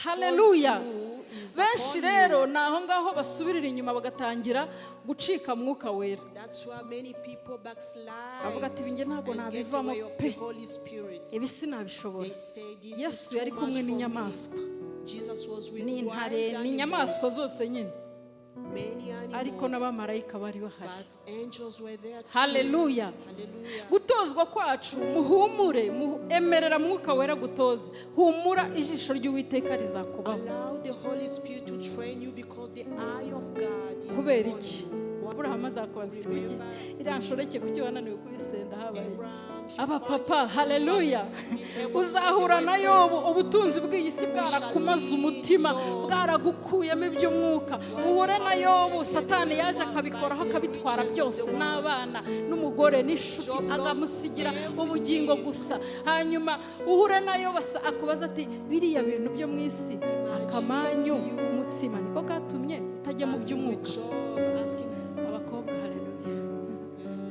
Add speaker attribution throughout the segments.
Speaker 1: Haleluya. Benshi rero naho ngaho basubirira inyuma bagatangira gucika mwuka wera. Avuga ati binge ntago nabivamo pe, ibi sinabishobora. Yesu yari kumwe n'inyamaswa, n'intare, n'inyamaswa zose nyine, ariko n'abamarayika bari bahari. Haleluya. Gutozwa kwacu muhumure, emerera mwuka wera gutoza. Humura, ijisho ry'Uwiteka rizakubaho. Kubera iki? Aburahamu azakubaza iti kuki iranshoreke kuki wananiwe kubisenda habaye iki? Aba papa, haleluya. Uzahura na Yobu, ubutunzi bw'iyi si bwarakumaze umutima, bwaragukuyemo iby'umwuka. Uhure na Yobu, Satani yaje akabikoraho akabitwara byose, n'abana n'umugore n'ishuti, agamusigira ubugingo gusa. Hanyuma uhure na Yobu akubaza ati biriya bintu byo mu isi, akamanyu umutsima niko katumye utajya mu by'umwuka.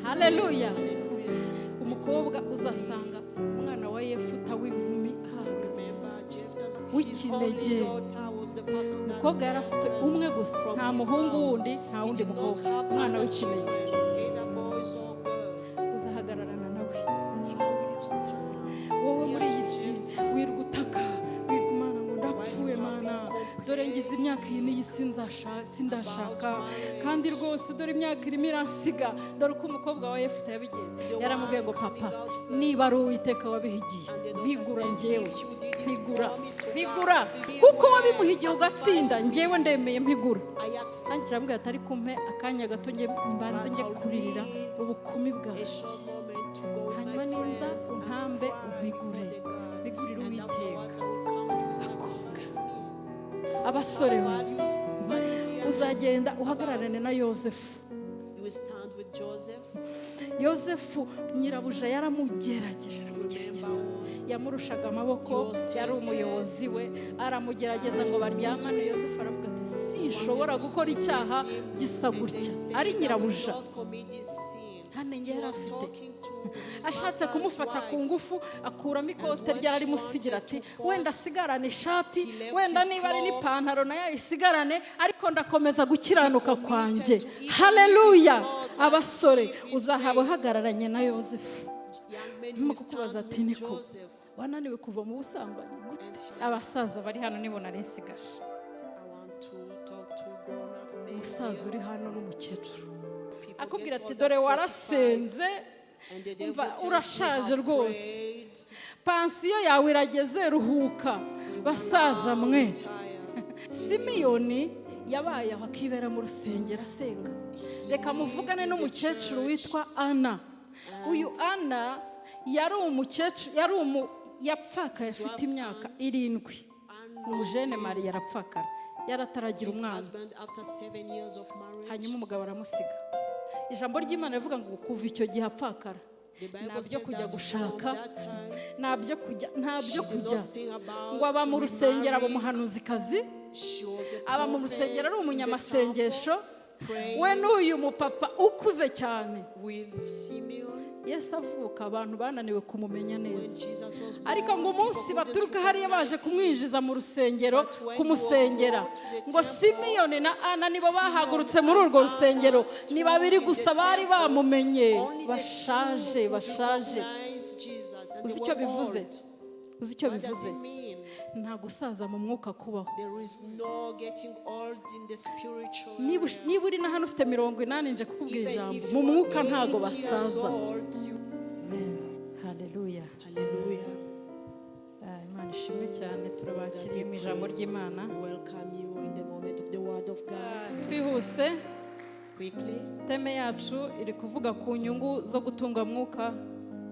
Speaker 1: Haleluya. Umukobwa uzasanga umwana wa Yefuta w'inkumi ahagaze w'ikinege. Umukobwa yari afite umwe gusa, nta muhungu wundi, nta wundi mukobwa, umwana w'ikinege. Uzahagararana nawe. Wowe muri iyi si wirwa utaka, wirwa Imana ngo ndapfuye Mana, dore ngize imyaka iyi n'iyi sindashaka, kandi rwose dore imyaka irimo iransiga. Dore uko umukobwa wa Yefuta yabigenje. Yaramubwiye ngo papa, niba ari Uwiteka wabihigiye, mpigura njyewe, mpigura, kuko wabimuhigiye ugatsinda, njyewe ndemeye mpigura. Kandi kiramubwira ati ariko umpe akanya gato mbanze njye kuririra ubukumi bwawe, hanyuma ninza untambe umpigurire Uwiteka. Abasore uzagenda uhagararane na Yosefu. Yosefu nyirabuja yaramugerageje, yamurushaga amaboko, yari umuyobozi we, aramugerageza ngo baryamane. Yosefu aravuga ati sinshobora gukora icyaha gisa gutya. Ari nyirabuja, ntanengera afite. Ashatse kumufata ku ngufu, akuramo ikote ryari rimusigira ati wenda sigarane ishati, wenda niba ari n'ipantaro nayo isigarane, ariko ndakomeza gukiranuka kwanjye. Haleluya. Abasore uzahaba uhagararanye na Yosefu. Ndimo kukubaza ati niko wananiwe kuva mu busambanyi gute? Abasaza bari hano nibona nsigaje. Umusaza uri hano n'umukecuru akubwira ati dore warasenze, umva urashaje rwose, pansiyo yawe irageze, ruhuka. Basaza mwe, Simiyoni yabaye aho akibera mu rusengero asenga. Reka muvugane n'umukecuru witwa Ana. Uyu Ana yari umukecuru, yapfakaye afite imyaka 7. Umujene Mariya yarapfakara, yarataragira umwana. Hanyuma umugabo aramusiga. Ijambo ry'Imana rivuga ngo kuva icyo gihe apfakara, ntabyo kujya gushaka, ntabyo kujya ngo aba mu rusengero, aba umuhanuzikazi, aba mu rusengero ari umunyamasengesho. We n'uyu mupapa ukuze cyane. Yesu avuka, abantu bananiwe kumumenya neza, ariko ngo umunsi baturuka hariya baje kumwinjiza mu rusengero kumusengera, ngo Simiyoni na Ana nibo bahagurutse muri urwo rusengero. Ni babiri gusa bari bamumenye, bashaje. Uzi icyo bivuze? Nta gusaza mu mwuka kubaho. Niba uri na hano ufite 80 nje kukubwira ijambo, mu mwuka ntago basaza. Haleluya. Imana ishimwe cyane. Turabakiriye mu ijambo ry'Imana. Twihuse, teme yacu iri kuvuga ku nyungu zo gutunga mwuka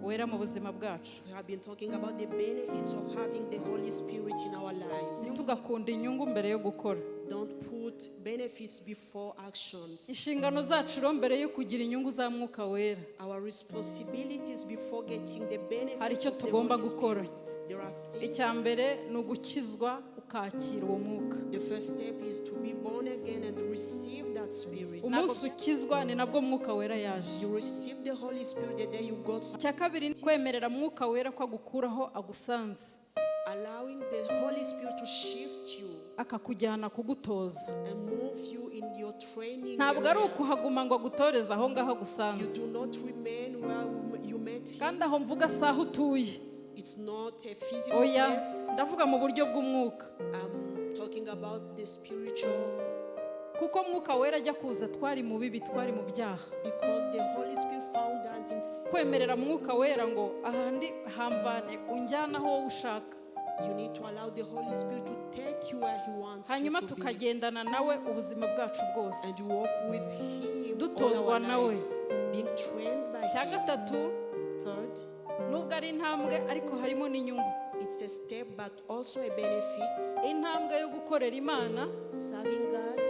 Speaker 1: wera mu buzima bwacu.
Speaker 2: We have been talking about the benefits of having the Holy Spirit in our lives.
Speaker 1: Tugakunda inyungu mbere yo gukora.
Speaker 2: Don't put benefits before actions.
Speaker 1: Inshingano zacu ro mbere yo kugira inyungu za mwuka wera.
Speaker 2: Our responsibilities before getting the benefits.
Speaker 1: Hari icyo tugomba gukora. Icya mbere ni ugukizwa ukakira uwo mwuka.
Speaker 2: The first step is to be born again and receive that spirit.
Speaker 1: Umunsi ukizwa ni nabwo mwuka wera yaje.
Speaker 2: You receive the Holy Spirit the day you got.
Speaker 1: Icya kabiri ni kwemerera mwuka wera ko agukuraho agusanze.
Speaker 2: Allowing the Holy Spirit to shift
Speaker 1: akakujyana kugutoza.
Speaker 2: and move you in your training
Speaker 1: Ntabwo ari
Speaker 2: area.
Speaker 1: ukuhaguma ngo agutoreze aho ngaho
Speaker 2: You
Speaker 1: gusanze.
Speaker 2: do not remain where you met him.
Speaker 1: Kandi aho mvuga si aho utuye.
Speaker 2: It's not a physical
Speaker 1: Oya,
Speaker 2: place.
Speaker 1: ndavuga mu buryo bw'umwuka.
Speaker 2: I'm talking about the spiritual,
Speaker 1: Kuko mwuka wera ajya kuza twari mu bibi, twari mu byaha.
Speaker 2: because the Holy Spirit found us in sin.
Speaker 1: Kwemerera mwuka wera ngo ahandi hamvane unjyana aho wowe ushaka.
Speaker 2: You need to allow the Holy Spirit to take you where he wants
Speaker 1: Hanyuma
Speaker 2: you to be.
Speaker 1: tukagendana nawe ubuzima bwacu bwose.
Speaker 2: And you walk with him all
Speaker 1: Dutozwa
Speaker 2: our
Speaker 1: nawe.
Speaker 2: lives, being trained by
Speaker 1: Cya
Speaker 2: him.
Speaker 1: gatatu,
Speaker 2: Third,
Speaker 1: nubwo ari intambwe ariko harimo n'inyungu.
Speaker 2: it's a step but also a benefit.
Speaker 1: Intambwe yo gukorera Imana,
Speaker 2: Serving God,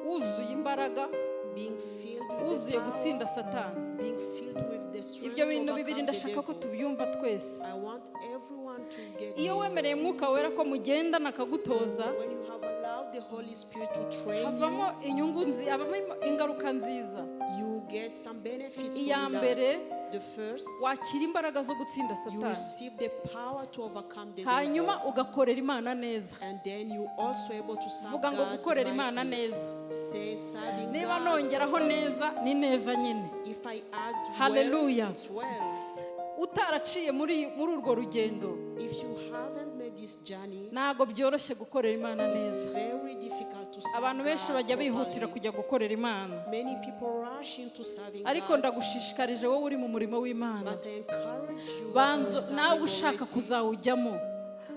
Speaker 1: wuzuye imbaraga,
Speaker 2: being filled with the
Speaker 1: wuzuye
Speaker 2: power,
Speaker 1: gutsinda Satani.
Speaker 2: being filled with the strength
Speaker 1: Ibyo
Speaker 2: to
Speaker 1: bintu bibiri
Speaker 2: overcome the
Speaker 1: ndashaka ko
Speaker 2: devil.
Speaker 1: tubyumva twese.
Speaker 2: I want everyone to get
Speaker 1: Iyo
Speaker 2: this.
Speaker 1: wemereye mwuka wera ko mugendana akagutoza,
Speaker 2: When you have allowed the Holy Spirit to train
Speaker 1: havamo inyungu havamo ingaruka nziza.
Speaker 2: you, you get some benefits
Speaker 1: Iya
Speaker 2: from
Speaker 1: mbere,
Speaker 2: that. The first,
Speaker 1: wakira imbaraga zo gutsinda
Speaker 2: you
Speaker 1: Satani.
Speaker 2: receive the power to overcome the devil.
Speaker 1: Hanyuma ugakorera Imana neza.
Speaker 2: And then you also able to serve
Speaker 1: Vuga ngo
Speaker 2: God
Speaker 1: gukorera Imana
Speaker 2: rightly.
Speaker 1: neza.
Speaker 2: Say serving
Speaker 1: Niba
Speaker 2: God.
Speaker 1: nongeraho neza, ni neza nyine.
Speaker 2: If I add
Speaker 1: Hallelujah.
Speaker 2: well, it's well.
Speaker 1: Utaraciye muri urwo rugendo,
Speaker 2: If you haven't made this journey,
Speaker 1: ntago byoroshye gukorera Imana
Speaker 2: it's
Speaker 1: neza.
Speaker 2: very difficult to serve
Speaker 1: Abantu benshi
Speaker 2: God
Speaker 1: bajya bihutira
Speaker 2: properly.
Speaker 1: kujya gukorera Imana.
Speaker 2: Many people rush into serving
Speaker 1: Ariko
Speaker 2: God,
Speaker 1: ndagushishikarije wowe uri mu murimo w'Imana.
Speaker 2: but I encourage you
Speaker 1: Banzu
Speaker 2: who are
Speaker 1: nawe
Speaker 2: serving
Speaker 1: ushaka
Speaker 2: already,
Speaker 1: kuzawujyamo.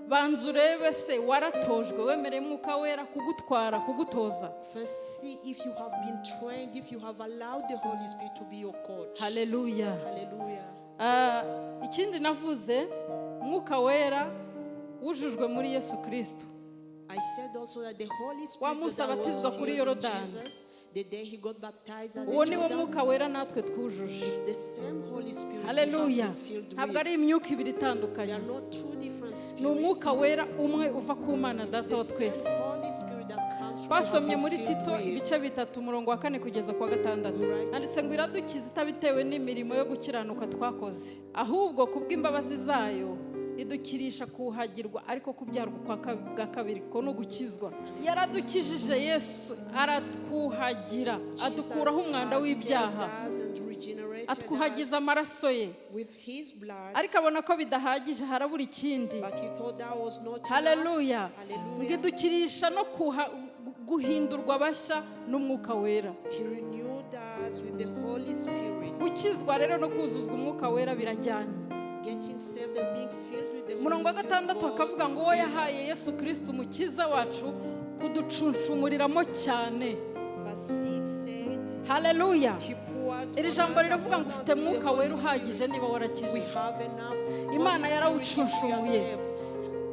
Speaker 1: Banzu urebe se waratojwe, wemereye mwuka wera kugutwara, kugutoza.
Speaker 2: first see if you have been trained, if you have allowed the Holy Spirit to be your coach.
Speaker 1: Hallelujah.
Speaker 2: Hallelujah.
Speaker 1: Ikindi navuze, mwuka wera wujujwe muri Yesu Kristo.
Speaker 2: I said also that the Holy Spirit
Speaker 1: Wa Musa
Speaker 2: that was
Speaker 1: abatizwa kuri
Speaker 2: filled with
Speaker 1: Yorodani.
Speaker 2: Jesus, the day he got baptized at
Speaker 1: Uwo
Speaker 2: the
Speaker 1: ni wo
Speaker 2: Jordan,
Speaker 1: mwuka wera natwe twujuje.
Speaker 2: it's the same Holy Spirit you
Speaker 1: Hallelujah.
Speaker 2: have been filled
Speaker 1: Ntabwo
Speaker 2: with.
Speaker 1: ari imyuka ibiri
Speaker 2: They
Speaker 1: itandukanye.
Speaker 2: are not two different
Speaker 1: Ni
Speaker 2: spirits.
Speaker 1: umwuka wera umwe uva ku Mana
Speaker 2: It's
Speaker 1: Data
Speaker 2: the
Speaker 1: wa
Speaker 2: same
Speaker 1: twese.
Speaker 2: Holy Spirit that comes to
Speaker 1: Twasomye
Speaker 2: have
Speaker 1: muri
Speaker 2: been filled
Speaker 1: Tito
Speaker 2: with.
Speaker 1: ibice bitatu umurongo wa 4 kugeza kwa 6. Handitse ngo iradukiza itabitewe n'imirimo yo gukiranuka twakoze, ahubwo kubw'imbabazi zayo idukirisha kuhagirwa, ariko kubyarwa bwa kabiri ko no gukizwa. Yaradukijije Yesu, aratwuhagira, adukuraho umwanda w'ibyaha, atwuhagiza amaraso ye.
Speaker 2: With his blood,
Speaker 1: Ariko abona ko bidahagije, harabura ikindi.
Speaker 2: but he thought that was not enough.
Speaker 1: Hallelujah.
Speaker 2: Hallelujah.
Speaker 1: Ngidukirisha no guhindurwa bashya n'umwuka wera.
Speaker 2: He renewed us with the Holy Spirit.
Speaker 1: Gukizwa rero no kuzuzwa umwuka wera birajyanye.
Speaker 2: Getting saved and being filled with the Holy
Speaker 1: Umurongo wa
Speaker 2: Spirit.
Speaker 1: 6 akavuga ngo uwo yahaye Yesu Kristo umukiza wacu kuducunshumuriramo cyane.
Speaker 2: Verse 6 said,
Speaker 1: Hallelujah.
Speaker 2: he poured
Speaker 1: Iri
Speaker 2: on
Speaker 1: jambo
Speaker 2: us
Speaker 1: riravuga ngo ufite
Speaker 2: abundantly the
Speaker 1: mwuka wera
Speaker 2: Holy
Speaker 1: uhagije
Speaker 2: Spirit.
Speaker 1: niba
Speaker 2: We
Speaker 1: warakijije.
Speaker 2: have enough
Speaker 1: Imana
Speaker 2: Holy Spirit if we are
Speaker 1: yarawucunshumuye.
Speaker 2: saved.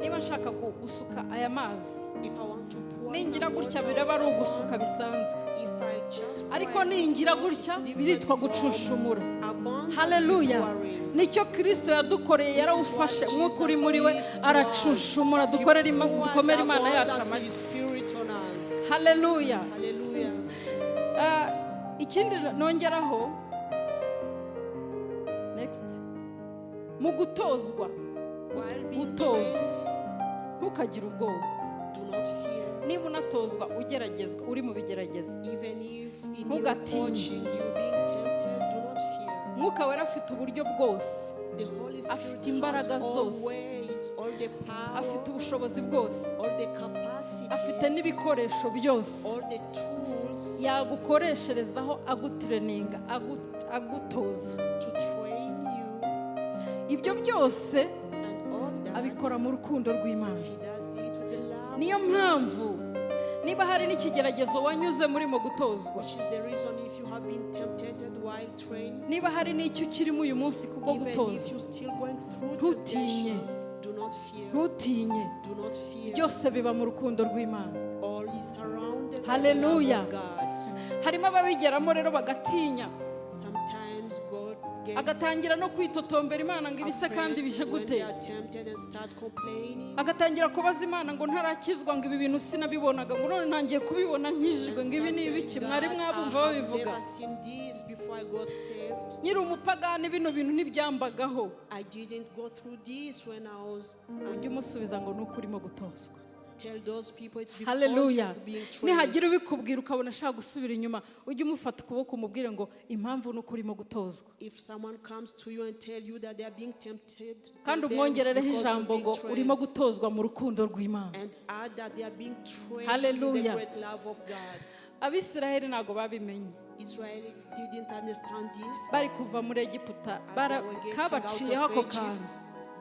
Speaker 1: Niba nshaka gusuka aya mazi,
Speaker 2: If I want to pour
Speaker 1: ningira
Speaker 2: some
Speaker 1: gutya
Speaker 2: water
Speaker 1: biraba ari
Speaker 2: on
Speaker 1: ugusuka bisanzwe.
Speaker 2: if I just pour
Speaker 1: Ariko
Speaker 2: it,
Speaker 1: ningira gutya
Speaker 2: it's
Speaker 1: biritwa
Speaker 2: different
Speaker 1: gucunshumura.
Speaker 2: from abundantly
Speaker 1: Hallelujah.
Speaker 2: pouring.
Speaker 1: Nicyo Kristo yadukoreye, yarawufashe mwuka uri muri we aracunshumura, dukomere Imana yacu amashyi. Hallelujah.
Speaker 2: Hallelujah.
Speaker 1: Ikindi nongeraho, next, mu gutozwa,
Speaker 2: While being
Speaker 1: gutozwa,
Speaker 2: trained,
Speaker 1: ntukagire ubwoba.
Speaker 2: do not fear.
Speaker 1: Niba unatozwa ugeragezwa, uri mu bigeragezo,
Speaker 2: Even if in your
Speaker 1: Ntugatinye.
Speaker 2: coaching you're being tempted, do not fear.
Speaker 1: mwuka wera afite uburyo bwose,
Speaker 2: The Holy
Speaker 1: afite
Speaker 2: Spirit
Speaker 1: imbaraga
Speaker 2: has all
Speaker 1: zose,
Speaker 2: ways, all the
Speaker 1: afite
Speaker 2: power,
Speaker 1: ubushobozi bwose,
Speaker 2: all the capacities,
Speaker 1: afite n'ibikoresho byose
Speaker 2: all the tools
Speaker 1: yagukoresherezaho agutireninga, agutoza.
Speaker 2: to train you,
Speaker 1: Ibyo byose
Speaker 2: and all that
Speaker 1: abikora mu rukundo rw'Imana.
Speaker 2: He does it with the love
Speaker 1: Niyo
Speaker 2: of God,
Speaker 1: mpamvu niba hari n'ikigeragezo wanyuze murimo gutozwa,
Speaker 2: which is the reason if you have been tempted while trained,
Speaker 1: niba hari n'icyo ukirimo uyu munsi kubwo
Speaker 2: even if
Speaker 1: gutozwa,
Speaker 2: you're still going through
Speaker 1: Ntutinye.
Speaker 2: temptation, do not fear.
Speaker 1: ntutinye.
Speaker 2: Do not fear.
Speaker 1: Byose biba mu rukundo rw'Imana.
Speaker 2: All is surrounded by the
Speaker 1: Hallelujah.
Speaker 2: love of God.
Speaker 1: Harimo ababigeramo rero bagatinya,
Speaker 2: Sometimes God gets
Speaker 1: agatangira no kwitotombera Imana ngo ibise kandi bije
Speaker 2: afraid when
Speaker 1: gute.
Speaker 2: they are tempted and start complaining.
Speaker 1: Agatangira kubaza Imana ngo ntarakizwa, ngo ibi bintu sinabibonaga, ngo none ntangiye kubibona nkijijwe, ngo ibi ni ibiki mwari mwabumva babivuga.
Speaker 2: Never seen this before I got saved.
Speaker 1: Nyiri umupagani bino bintu ntibyambagaho.
Speaker 2: I didn't go through this when I was.
Speaker 1: Ujye umusubiza ngo nuko urimo gutozwa.
Speaker 2: Tell those people it's because
Speaker 1: Hallelujah.
Speaker 2: you're being trained.
Speaker 1: Nihagira ubikubwira ukabona ashaka gusubira inyuma, ujye umufata ukuboko umubwire ngo impamvu nuko urimo gutozwa.
Speaker 2: If someone comes to you and tell you that they are being tempted,
Speaker 1: Kandi
Speaker 2: tell them it's
Speaker 1: umwongerereho
Speaker 2: because
Speaker 1: ijambo
Speaker 2: you're
Speaker 1: ngo
Speaker 2: being
Speaker 1: urimo
Speaker 2: trained.
Speaker 1: gutozwa mu rukundo rw'Imana.
Speaker 2: And add that they are being trained in the
Speaker 1: Hallelujah.
Speaker 2: great love of God.
Speaker 1: Abisiraheli ntago babimenye.
Speaker 2: Israelites didn't understand this.
Speaker 1: Bari kuva muri Egiputa,
Speaker 2: As they were getting out
Speaker 1: kabaciyeho
Speaker 2: of
Speaker 1: ako
Speaker 2: Egypt,
Speaker 1: kantu.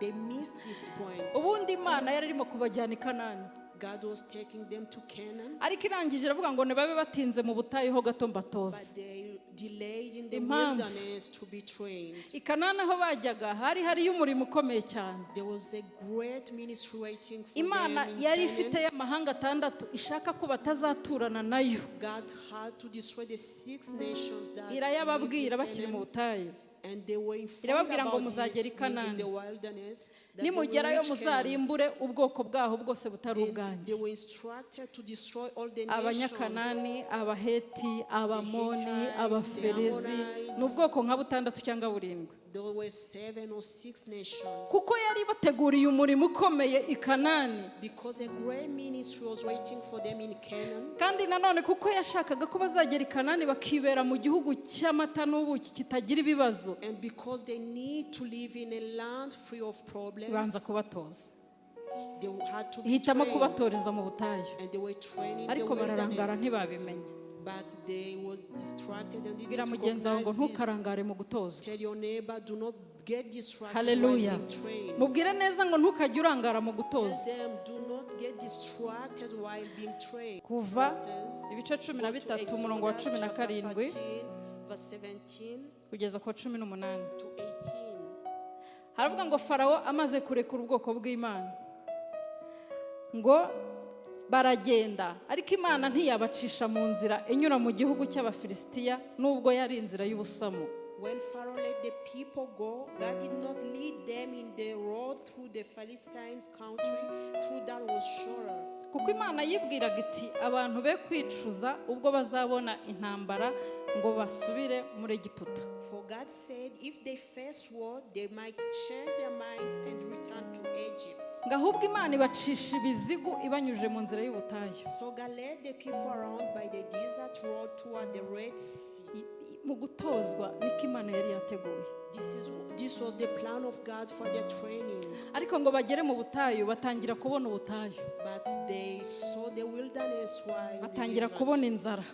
Speaker 2: they missed this point.
Speaker 1: Ubundi Imana yari irimo kubajyana i Kanani.
Speaker 2: God was taking them to Canaan,
Speaker 1: Ariko irangije iravuga ngo nibabe batinze mu butayu ho gato mbatoze.
Speaker 2: but they delayed in the
Speaker 1: Impamvu.
Speaker 2: wilderness to be trained.
Speaker 1: I Kanani aho bajyaga hariyo umurimo ukomeye cyane.
Speaker 2: There was a great ministry waiting for
Speaker 1: Imana
Speaker 2: them in
Speaker 1: yari
Speaker 2: Canaan.
Speaker 1: ifite y'amahanga atandatu ishaka ko batazaturana nayo.
Speaker 2: God had to destroy the 6 nations that
Speaker 1: Irayababwira
Speaker 2: lived in
Speaker 1: bakiri mu
Speaker 2: Canaan,
Speaker 1: butayu.
Speaker 2: and they were informed
Speaker 1: Irababwira ngo
Speaker 2: about
Speaker 1: muzagera i
Speaker 2: this being in
Speaker 1: Kanani.
Speaker 2: the wilderness. That they will
Speaker 1: Nimugerayo
Speaker 2: reach Canaan.
Speaker 1: muzarimbure ubwoko bwaho bwose butari
Speaker 2: They
Speaker 1: ubwanjye.
Speaker 2: were instructed to destroy all the nations.
Speaker 1: Abanyakanani, Abaheti, Abamoni,
Speaker 2: Hittites,
Speaker 1: Abaferezi,
Speaker 2: the Amorites.
Speaker 1: ni ubwoko nka butandatu cyangwa burindwi.
Speaker 2: There were 7 or 6 nations.
Speaker 1: Kuko yari bateguriye umurimo ukomeye i Kanani.
Speaker 2: Because a great ministry was waiting for them in Canaan.
Speaker 1: Kandi nanone kuko yashakaga ko bazagera i Kanani bakibera mu gihugu cy'amata n'ubuki kitagira ibibazo.
Speaker 2: And because they need to live in a land free of problems,
Speaker 1: Ibanza kubatoza.
Speaker 2: they had to be
Speaker 1: Ihitamo
Speaker 2: trained.
Speaker 1: kubatoreza mu butayu.
Speaker 2: And they were trained in the
Speaker 1: Ariko bararangara
Speaker 2: wilderness.
Speaker 1: ntibabimenya.
Speaker 2: But they were distracted and
Speaker 1: Bwira
Speaker 2: didn't
Speaker 1: mugenzi wawe ngo
Speaker 2: recognize this.
Speaker 1: ntukarangare mu gutozwa.
Speaker 2: Tell your neighbor, do not get distracted
Speaker 1: Hallelujah.
Speaker 2: while being trained.
Speaker 1: Mubwire neza ngo ntukajye urangara mu
Speaker 2: Tell
Speaker 1: gutozwa.
Speaker 2: them, do not get distracted while being trained.
Speaker 1: Kuva
Speaker 2: Verses,
Speaker 1: ibice 13
Speaker 2: go to
Speaker 1: umurongo wa
Speaker 2: Exodus chapter
Speaker 1: 17
Speaker 2: 13, verse 17
Speaker 1: kugeza ku wa 18.
Speaker 2: to 18.
Speaker 1: Haravuga ngo Farawo amaze kurekura ubwoko bw'Imana ngo baragenda, ariko Imana ntiyabacisha mu nzira inyura mu gihugu cy'Abafilisitiya nubwo yari inzira y'ubusamo.
Speaker 2: When Pharaoh let the people go, God did not lead them in the road through the Philistines' country, through that was shorter.
Speaker 1: Kuko Imana yibwiraga iti abantu be kwicuza ubwo bazabona intambara ngo basubire muri Egiputa.
Speaker 2: For God said, if they face war, they might change their mind and return to Egypt.
Speaker 1: Ngo ahubwo Imana ibacisha ibizigu ibanyuje mu nzira y'ubutayu.
Speaker 2: So God led the people around by the desert road toward the Red Sea.
Speaker 1: Mu gutozwa niko Imana yari yateguye.
Speaker 2: This was the plan of God for their training.
Speaker 1: Ariko ngo bagere mu butayu batangira kubona ubutayu.
Speaker 2: But they saw the wilderness while in the
Speaker 1: Batangira
Speaker 2: desert.
Speaker 1: kubona inzara.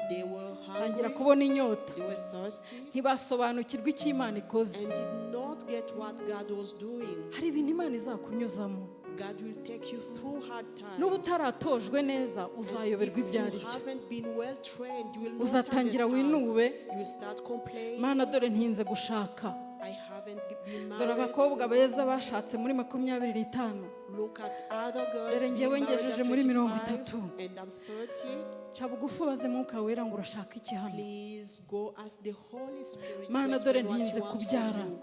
Speaker 2: They were
Speaker 1: Batangira
Speaker 2: hungry,
Speaker 1: kubona inyota.
Speaker 2: they were thirsty,
Speaker 1: Ntibasobanukirwa icyo Imana ikoze.
Speaker 2: and did not get what God was doing.
Speaker 1: Hari ibintu Imana izakunyuzamo.
Speaker 2: God will take you through hard times.
Speaker 1: N'ubu utaratozwe neza
Speaker 2: And
Speaker 1: uzayoberwa ibyo ari
Speaker 2: if you
Speaker 1: byo.
Speaker 2: haven't been well trained, you will not
Speaker 1: Uzatangira
Speaker 2: understand.
Speaker 1: winube.
Speaker 2: You will start complaining.
Speaker 1: Mana dore ntinze gushaka.
Speaker 2: I haven't been
Speaker 1: Dore
Speaker 2: married.
Speaker 1: abakobwa beza bashatse muri 25.
Speaker 2: Look at other girls
Speaker 1: Dore
Speaker 2: being
Speaker 1: njyewe
Speaker 2: married
Speaker 1: ngejeje
Speaker 2: at
Speaker 1: muri
Speaker 2: 25
Speaker 1: 30.
Speaker 2: and I'm 30.
Speaker 1: Ca bugufi ubaze Mwuka Wera ngo urashaka iki hano.
Speaker 2: Please go ask the Holy Spirit to
Speaker 1: Mana
Speaker 2: explain
Speaker 1: dore
Speaker 2: what
Speaker 1: ntinze
Speaker 2: He wants from
Speaker 1: kubyara.
Speaker 2: you.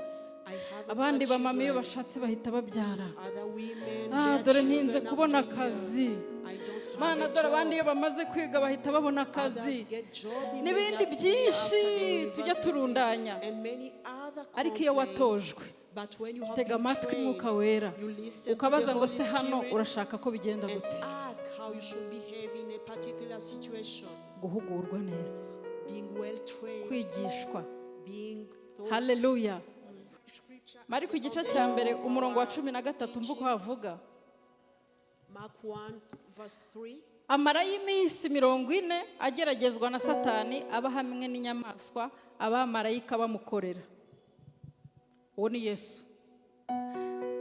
Speaker 2: I haven't
Speaker 1: Abandi
Speaker 2: had
Speaker 1: bamama iyo
Speaker 2: children.
Speaker 1: bashatse bahita babyara.
Speaker 2: Other women,
Speaker 1: Ah,
Speaker 2: their
Speaker 1: dore ntinze
Speaker 2: children
Speaker 1: kubona
Speaker 2: after a year.
Speaker 1: akazi.
Speaker 2: I don't have
Speaker 1: Mana
Speaker 2: a
Speaker 1: dore abandi iyo
Speaker 2: job.
Speaker 1: bamaze kwiga bahita babona akazi.
Speaker 2: Others get job
Speaker 1: N'ibindi
Speaker 2: immediately
Speaker 1: byinshi
Speaker 2: after the
Speaker 1: tujya
Speaker 2: university,
Speaker 1: turundanya.
Speaker 2: and many other
Speaker 1: Ariko iyo
Speaker 2: complaints.
Speaker 1: watojwe,
Speaker 2: But when you have
Speaker 1: tega
Speaker 2: been
Speaker 1: amatwi
Speaker 2: trained,
Speaker 1: Mwuka Wera,
Speaker 2: you listen to the
Speaker 1: ukabaza ngo
Speaker 2: Holy
Speaker 1: se hano
Speaker 2: Spirit
Speaker 1: urashaka ko bigenda
Speaker 2: and
Speaker 1: gute.
Speaker 2: ask how you should behave in a particular situation.
Speaker 1: Guhugurwa neza,
Speaker 2: Being well trained,
Speaker 1: kwigishwa.
Speaker 2: being taught.
Speaker 1: Haleluya.
Speaker 2: Scripture,
Speaker 1: Mari ku gice cya mbere umurongo wa 13 mvuko havuga.
Speaker 2: Mark 1 verse 3.
Speaker 1: Amarayo iminsi 40 ageragezwa na Satani aba hamwe n'inyamaswa abamarayika bamukorera. Uwo ni Yesu.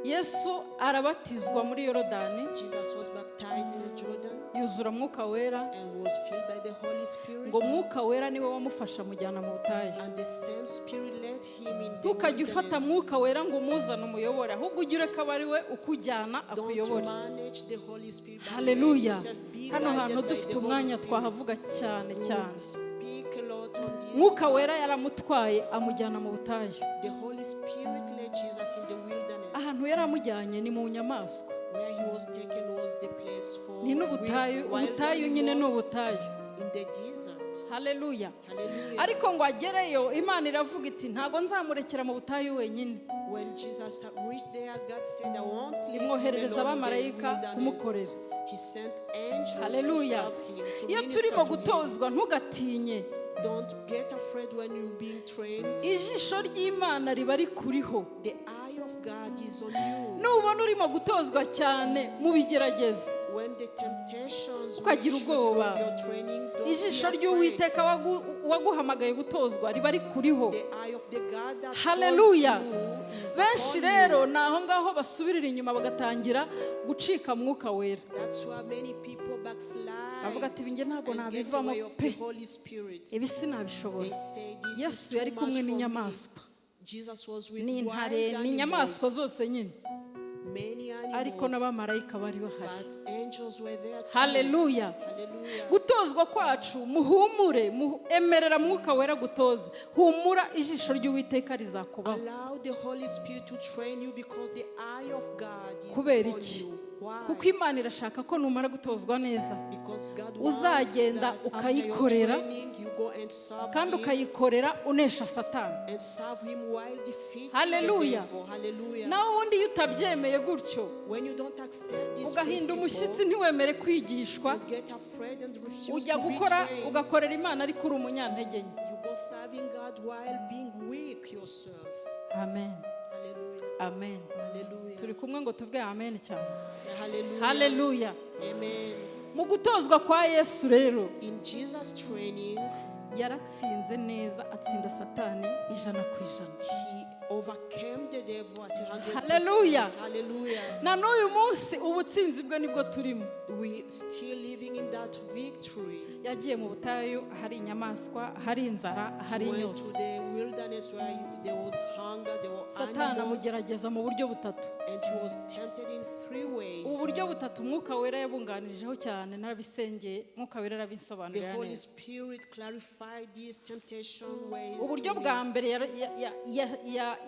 Speaker 1: Yesu arabatizwa muri Yorodani,
Speaker 2: Jesus was baptized in the Jordan
Speaker 1: yuzura Mwuka Wera,
Speaker 2: and was filled by the Holy Spirit.
Speaker 1: ngo Mwuka Wera niwe wamufasha mujyana mu butayu.
Speaker 2: And the same Spirit led him in the
Speaker 1: Ntukajye ufata
Speaker 2: wilderness.
Speaker 1: Mwuka Wera ngo umuzane umuyobore, ahubwo ujye ureka aba ari we ukujyana
Speaker 2: Don't
Speaker 1: akuyobore.
Speaker 2: manage the Holy Spirit. but
Speaker 1: Haleluya.
Speaker 2: let yourself be
Speaker 1: Hano
Speaker 2: guided
Speaker 1: hantu
Speaker 2: by
Speaker 1: dufite
Speaker 2: the Holy
Speaker 1: umwanya
Speaker 2: Spirit.
Speaker 1: twahavuga cyane cyane.
Speaker 2: Speak a lot on this.
Speaker 1: Mwuka Wera yaramutwaye amujyana mu butayu.
Speaker 2: The Holy Spirit led Jesus in the wilderness.
Speaker 1: Ahantu yaramujyanye ni mu nyamaswa.
Speaker 2: Where he was taken was the place for
Speaker 1: Ni n'ubutayu, ubutayu nyine ni ubutayu.
Speaker 2: in the desert.
Speaker 1: Haleluya.
Speaker 2: Hallelujah.
Speaker 1: Ariko ngo agereyo Imana iravuga iti ntago nzamurekera mu butayu wenyine.
Speaker 2: When Jesus reached there, God said, I won't leave him
Speaker 1: Imwoherereza
Speaker 2: alone in the
Speaker 1: abamarayika
Speaker 2: wilderness.
Speaker 1: kumukorera.
Speaker 2: He sent angels
Speaker 1: Hallelujah.
Speaker 2: to serve him, to
Speaker 1: Iyo
Speaker 2: minister
Speaker 1: turimo
Speaker 2: to him.
Speaker 1: gutozwa ntugatinye.
Speaker 2: Don't get afraid when you're being trained.
Speaker 1: Ijisho ry'Imana riba rikuriho.
Speaker 2: The eye of God is on you.
Speaker 1: Nubona urimo gutozwa cyane mu bigeragezo,
Speaker 2: When the temptations
Speaker 1: ukagira
Speaker 2: reach you
Speaker 1: ubwoba,
Speaker 2: through your training, don't
Speaker 1: ijisho
Speaker 2: be afraid.
Speaker 1: ry'Uwiteka waguhamagaye gutozwa riba rikuriho.
Speaker 2: The eye of the God that
Speaker 1: Hallelujah.
Speaker 2: calls you is
Speaker 1: Benshi
Speaker 2: upon
Speaker 1: rero
Speaker 2: you.
Speaker 1: ni aho ngaho basubirira inyuma bagatangira gucika mwuka wera.
Speaker 2: That's why many people backslide
Speaker 1: Avuga ati binge ntabwo
Speaker 2: and get
Speaker 1: nabivamo
Speaker 2: away of the
Speaker 1: pe.
Speaker 2: Holy Spirit.
Speaker 1: Ibi sinabishobora.
Speaker 2: They say this is
Speaker 1: Yesu yari
Speaker 2: too
Speaker 1: kumwe
Speaker 2: much for me.
Speaker 1: n'inyamaswa.
Speaker 2: Jesus was with
Speaker 1: Ni
Speaker 2: wild
Speaker 1: intare, ni inyamaswa
Speaker 2: animals,
Speaker 1: zose nyine.
Speaker 2: many
Speaker 1: Ariko
Speaker 2: animals,
Speaker 1: n'abamarayika bari bahari.
Speaker 2: but angels were there too.
Speaker 1: Hallelujah.
Speaker 2: Hallelujah.
Speaker 1: Gutozwa kwacu muhumure, emerera mwuka wera gutoza. Humura ijisho ry'Uwiteka rizakubaho.
Speaker 2: Allow the Holy Spirit to train you because the eye of God is
Speaker 1: Kubera
Speaker 2: upon
Speaker 1: iki?
Speaker 2: you. Why?
Speaker 1: Kuko Imana irashaka ko numara gutozwa neza,
Speaker 2: Because God wants
Speaker 1: uzagenda
Speaker 2: that after your
Speaker 1: ukayikorera,
Speaker 2: training, you go and serve
Speaker 1: kandi
Speaker 2: Him
Speaker 1: ukayikorera unesha Satani.
Speaker 2: and serve Him while defeating
Speaker 1: Hallelujah.
Speaker 2: the devil. Hallelujah.
Speaker 1: Nawe ubundi iyo utabyemeye gutyo,
Speaker 2: When you don't accept this
Speaker 1: ugahinda umushyitsi
Speaker 2: principle,
Speaker 1: ntiwemere kwigishwa,
Speaker 2: you get afraid and refuse
Speaker 1: ujya
Speaker 2: to be
Speaker 1: gukora
Speaker 2: trained.
Speaker 1: ugakorera Imana ariko uri umunyantege nke.
Speaker 2: You go serving God while being weak yourself.
Speaker 1: Amen.
Speaker 2: Hallelujah.
Speaker 1: Amen.
Speaker 2: Hallelujah.
Speaker 1: Turi kumwe ngo tuvuge amen cyane.
Speaker 2: Say hallelujah.
Speaker 1: Hallelujah.
Speaker 2: Amen.
Speaker 1: Mu gutozwa kwa Yesu rero,
Speaker 2: In Jesus' training,
Speaker 1: yaratsinze neza, atsinda Satani 100%.
Speaker 2: He overcame the devil at 100%.
Speaker 1: Hallelujah.
Speaker 2: Hallelujah.
Speaker 1: Na n'uyu munsi ubutsinzi bwe nibwo turimo.
Speaker 2: We still living in that victory.
Speaker 1: Yagiye mu butayu, ahari inyamaswa, ahari inzara, ahari
Speaker 2: Went
Speaker 1: inyota.
Speaker 2: to the wilderness where there was hunger, there were
Speaker 1: Satani
Speaker 2: animals,
Speaker 1: amugerageza mu buryo butatu.
Speaker 2: and he was tempted in 3 ways.
Speaker 1: Ubu buryo butatu Mwuka Wera yabunganirijeho cyane, narabisengeye, Mwuka Wera
Speaker 2: The
Speaker 1: arabinsobanurira
Speaker 2: Holy
Speaker 1: neza.
Speaker 2: Spirit clarified these temptation ways.
Speaker 1: Uburyo
Speaker 2: to me.
Speaker 1: bwa mbere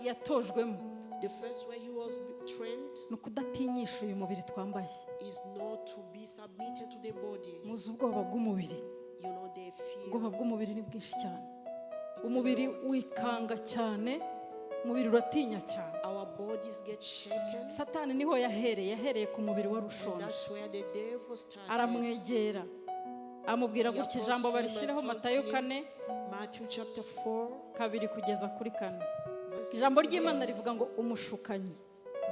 Speaker 1: yatojwemo
Speaker 2: The first way he was trained
Speaker 1: ni ukudatinyisha uyu mubiri twambaye.
Speaker 2: is not to be submitted to the body.
Speaker 1: Muzi ubwoba bw'umubiri.
Speaker 2: You know, the fear.
Speaker 1: Ubwoba bw'umubiri ni bwinshi cyane. Umubiri wikanga cyane, umubiri uratinya cyane.
Speaker 2: Our bodies get shaken.
Speaker 1: Satani niho yahereye ku mubiri wari
Speaker 2: And
Speaker 1: ushonje.
Speaker 2: that's where the devil started.
Speaker 1: Aramwegera, amubwira gutya, ijambo barishyiraho Matayo 4
Speaker 2: Matthew chapter 4.
Speaker 1: 2 kugeza kuri 4. Ijambo ry'Imana rivuga ngo umushukanyi.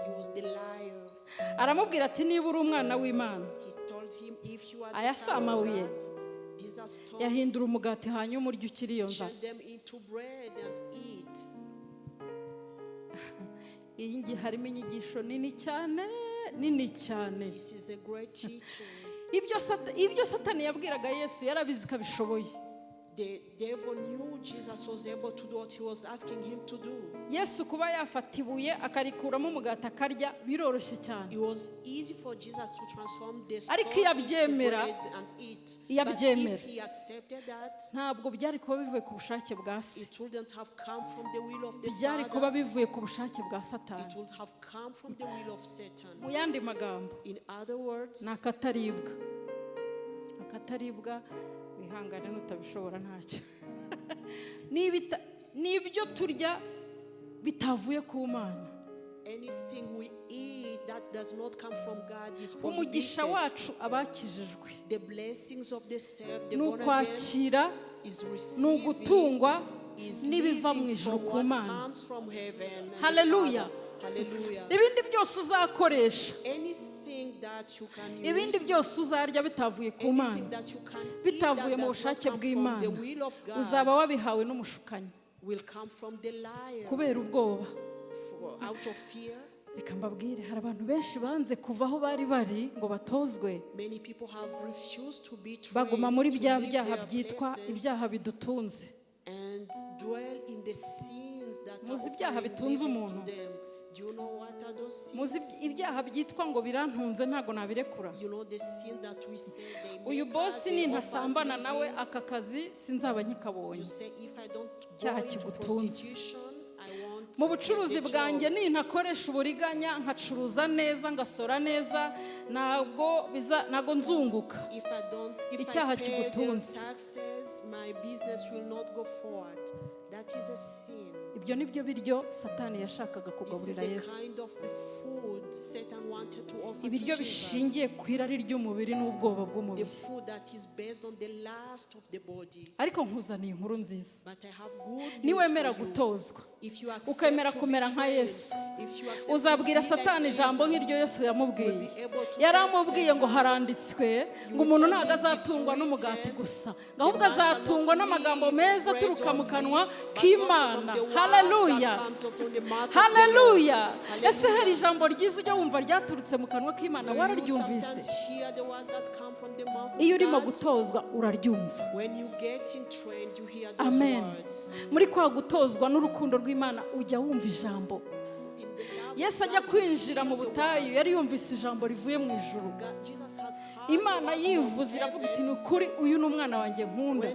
Speaker 2: He was the liar.
Speaker 1: Aramubwira ati niba uri umwana w'Imana,
Speaker 2: He told him, if you are the
Speaker 1: aya si
Speaker 2: son of
Speaker 1: amabuye,
Speaker 2: God, these are stones.
Speaker 1: yahindura umugati hanyuma urya ukiri iyo nzara.
Speaker 2: Shake them into bread and eat.
Speaker 1: Iyi ngiyi harimo inyigisho nini cyane.
Speaker 2: This is a great teaching.
Speaker 1: Ibyo Satani yabwiraga Yesu yarabizi ko abishoboye.
Speaker 2: The devil knew Jesus was able to do what he was asking him to do.
Speaker 1: Yesu kuba yafata ibuye akarikuramo umugati akarya biroroshye cyane.
Speaker 2: It was easy for Jesus to transform the
Speaker 1: Ariko
Speaker 2: stone
Speaker 1: iyo
Speaker 2: into
Speaker 1: abyemera,
Speaker 2: bread and eat.
Speaker 1: iyo
Speaker 2: But
Speaker 1: abyemera,
Speaker 2: if he accepted that,
Speaker 1: ntabwo byari kuba bivuye ku bushake bwa se,
Speaker 2: it wouldn't have come from the will of the
Speaker 1: byari kuba
Speaker 2: Father.
Speaker 1: bivuye ku bushake bwa Satani.
Speaker 2: It would have come from the will of Satan.
Speaker 1: Mu yandi magambo,
Speaker 2: In other words,
Speaker 1: ni akataribwa. Akataribwa, wihangane nutabishobora ntacyo. N'ibyo turya bitavuye ku Mana.
Speaker 2: anything we eat that does not come from God is
Speaker 1: Umugisha
Speaker 2: prohibited.
Speaker 1: wacu abakijijwe
Speaker 2: The blessings of the saved, the
Speaker 1: ni
Speaker 2: born again,
Speaker 1: ukwakira,
Speaker 2: is
Speaker 1: ni
Speaker 2: receiving,
Speaker 1: ugutungwa
Speaker 2: is
Speaker 1: n'ibiva mu
Speaker 2: living
Speaker 1: ijuru
Speaker 2: from
Speaker 1: ku
Speaker 2: what
Speaker 1: Mana.
Speaker 2: comes from heaven. and the
Speaker 1: Hallelujah.
Speaker 2: Father. Hallelujah.
Speaker 1: Ibindi byose uzakoresha,
Speaker 2: Anything that you can use,
Speaker 1: ibindi byose uzarya bitavuye ku
Speaker 2: anything
Speaker 1: Mana,
Speaker 2: that you can eat
Speaker 1: bitavuye
Speaker 2: that
Speaker 1: mu
Speaker 2: does not
Speaker 1: bushake
Speaker 2: come from
Speaker 1: bw'Imana,
Speaker 2: the will of
Speaker 1: uzaba
Speaker 2: God
Speaker 1: wabihawe n'umushukanyi
Speaker 2: will come from the liar
Speaker 1: kubera ubwoba.
Speaker 2: out of fear.
Speaker 1: Reka mbabwire, hari abantu benshi banze kuva aho bari ngo batozwe,
Speaker 2: Many people have refused to be
Speaker 1: baguma
Speaker 2: trained
Speaker 1: muri
Speaker 2: to
Speaker 1: bya
Speaker 2: leave
Speaker 1: byaha
Speaker 2: their
Speaker 1: byitwa
Speaker 2: places
Speaker 1: ibyaha bidutunze.
Speaker 2: and dwell in the sins that are
Speaker 1: Muzi ibyaha
Speaker 2: offering
Speaker 1: bitunze
Speaker 2: limits to
Speaker 1: umuntu?
Speaker 2: them. Do you know what are those
Speaker 1: Muzi
Speaker 2: sins?
Speaker 1: ibyaha byitwa ngo birantunze ntago nabirekura.
Speaker 2: You know the sin that we say they
Speaker 1: Uyu
Speaker 2: make us,
Speaker 1: bosi
Speaker 2: they offer us
Speaker 1: nintasambana nawe
Speaker 2: living.
Speaker 1: aka kazi sinzaba nkikabonye.
Speaker 2: You say if I don't go
Speaker 1: Icyaha
Speaker 2: into
Speaker 1: kigutunze.
Speaker 2: prostitution, I won't
Speaker 1: Mu
Speaker 2: get
Speaker 1: bucuruzi
Speaker 2: the
Speaker 1: bwanjye
Speaker 2: job.
Speaker 1: nintakoresha uburiganya nkacuruza neza ngasora neza ntago nzunguka.
Speaker 2: If
Speaker 1: Icyaha
Speaker 2: I pay the
Speaker 1: kigutunze.
Speaker 2: taxes, my business will not go forward. That is a sin.
Speaker 1: Ibyo nibyo biryo Satani yashakaga
Speaker 2: This is
Speaker 1: kugaburira
Speaker 2: the
Speaker 1: Yesu.
Speaker 2: kind of the food Satan wanted to offer to
Speaker 1: ibiryo
Speaker 2: Jesus.
Speaker 1: bishingiye ku irari ry'umubiri n'ubwoba
Speaker 2: The
Speaker 1: bw'umubiri.
Speaker 2: food that is based on the lust of the body.
Speaker 1: Ariko nkuzaniye inkuru nziza.
Speaker 2: But I have good news
Speaker 1: Niwemera
Speaker 2: for you.
Speaker 1: gutozwa,
Speaker 2: If you accept
Speaker 1: ukemera
Speaker 2: to be
Speaker 1: kumera nka
Speaker 2: trained,
Speaker 1: Yesu,
Speaker 2: if you accept
Speaker 1: uzabwira
Speaker 2: to be like
Speaker 1: Satani ijambo nk'iryo
Speaker 2: Jesus,
Speaker 1: Yesu yamubwiye.
Speaker 2: you'll be able to
Speaker 1: Yaramubwiye
Speaker 2: tell
Speaker 1: ngo
Speaker 2: Satan,
Speaker 1: haranditswe ngo umuntu ntabwo azatungwa n'umugati gusa, ngo ahubwo azatungwa n'amagambo meza aturuka mu kanwa k'Imana. Haleluya, haleluya. Ese hari ijambo ryiza ujya wumva ryaturutse mu kanwa k'Imana wararyumvise? Iyo urimo gutozwa uraryumva. Amen. Muri kwa gutozwa n'urukundo rw'Imana ujya wumva ijambo. Yesu ajya kwinjira mu butayu yari yumvise ijambo rivuye mu ijuru. Imana yivuze iravuga iti ni ukuri uyu ni umwana wanjye nkunda.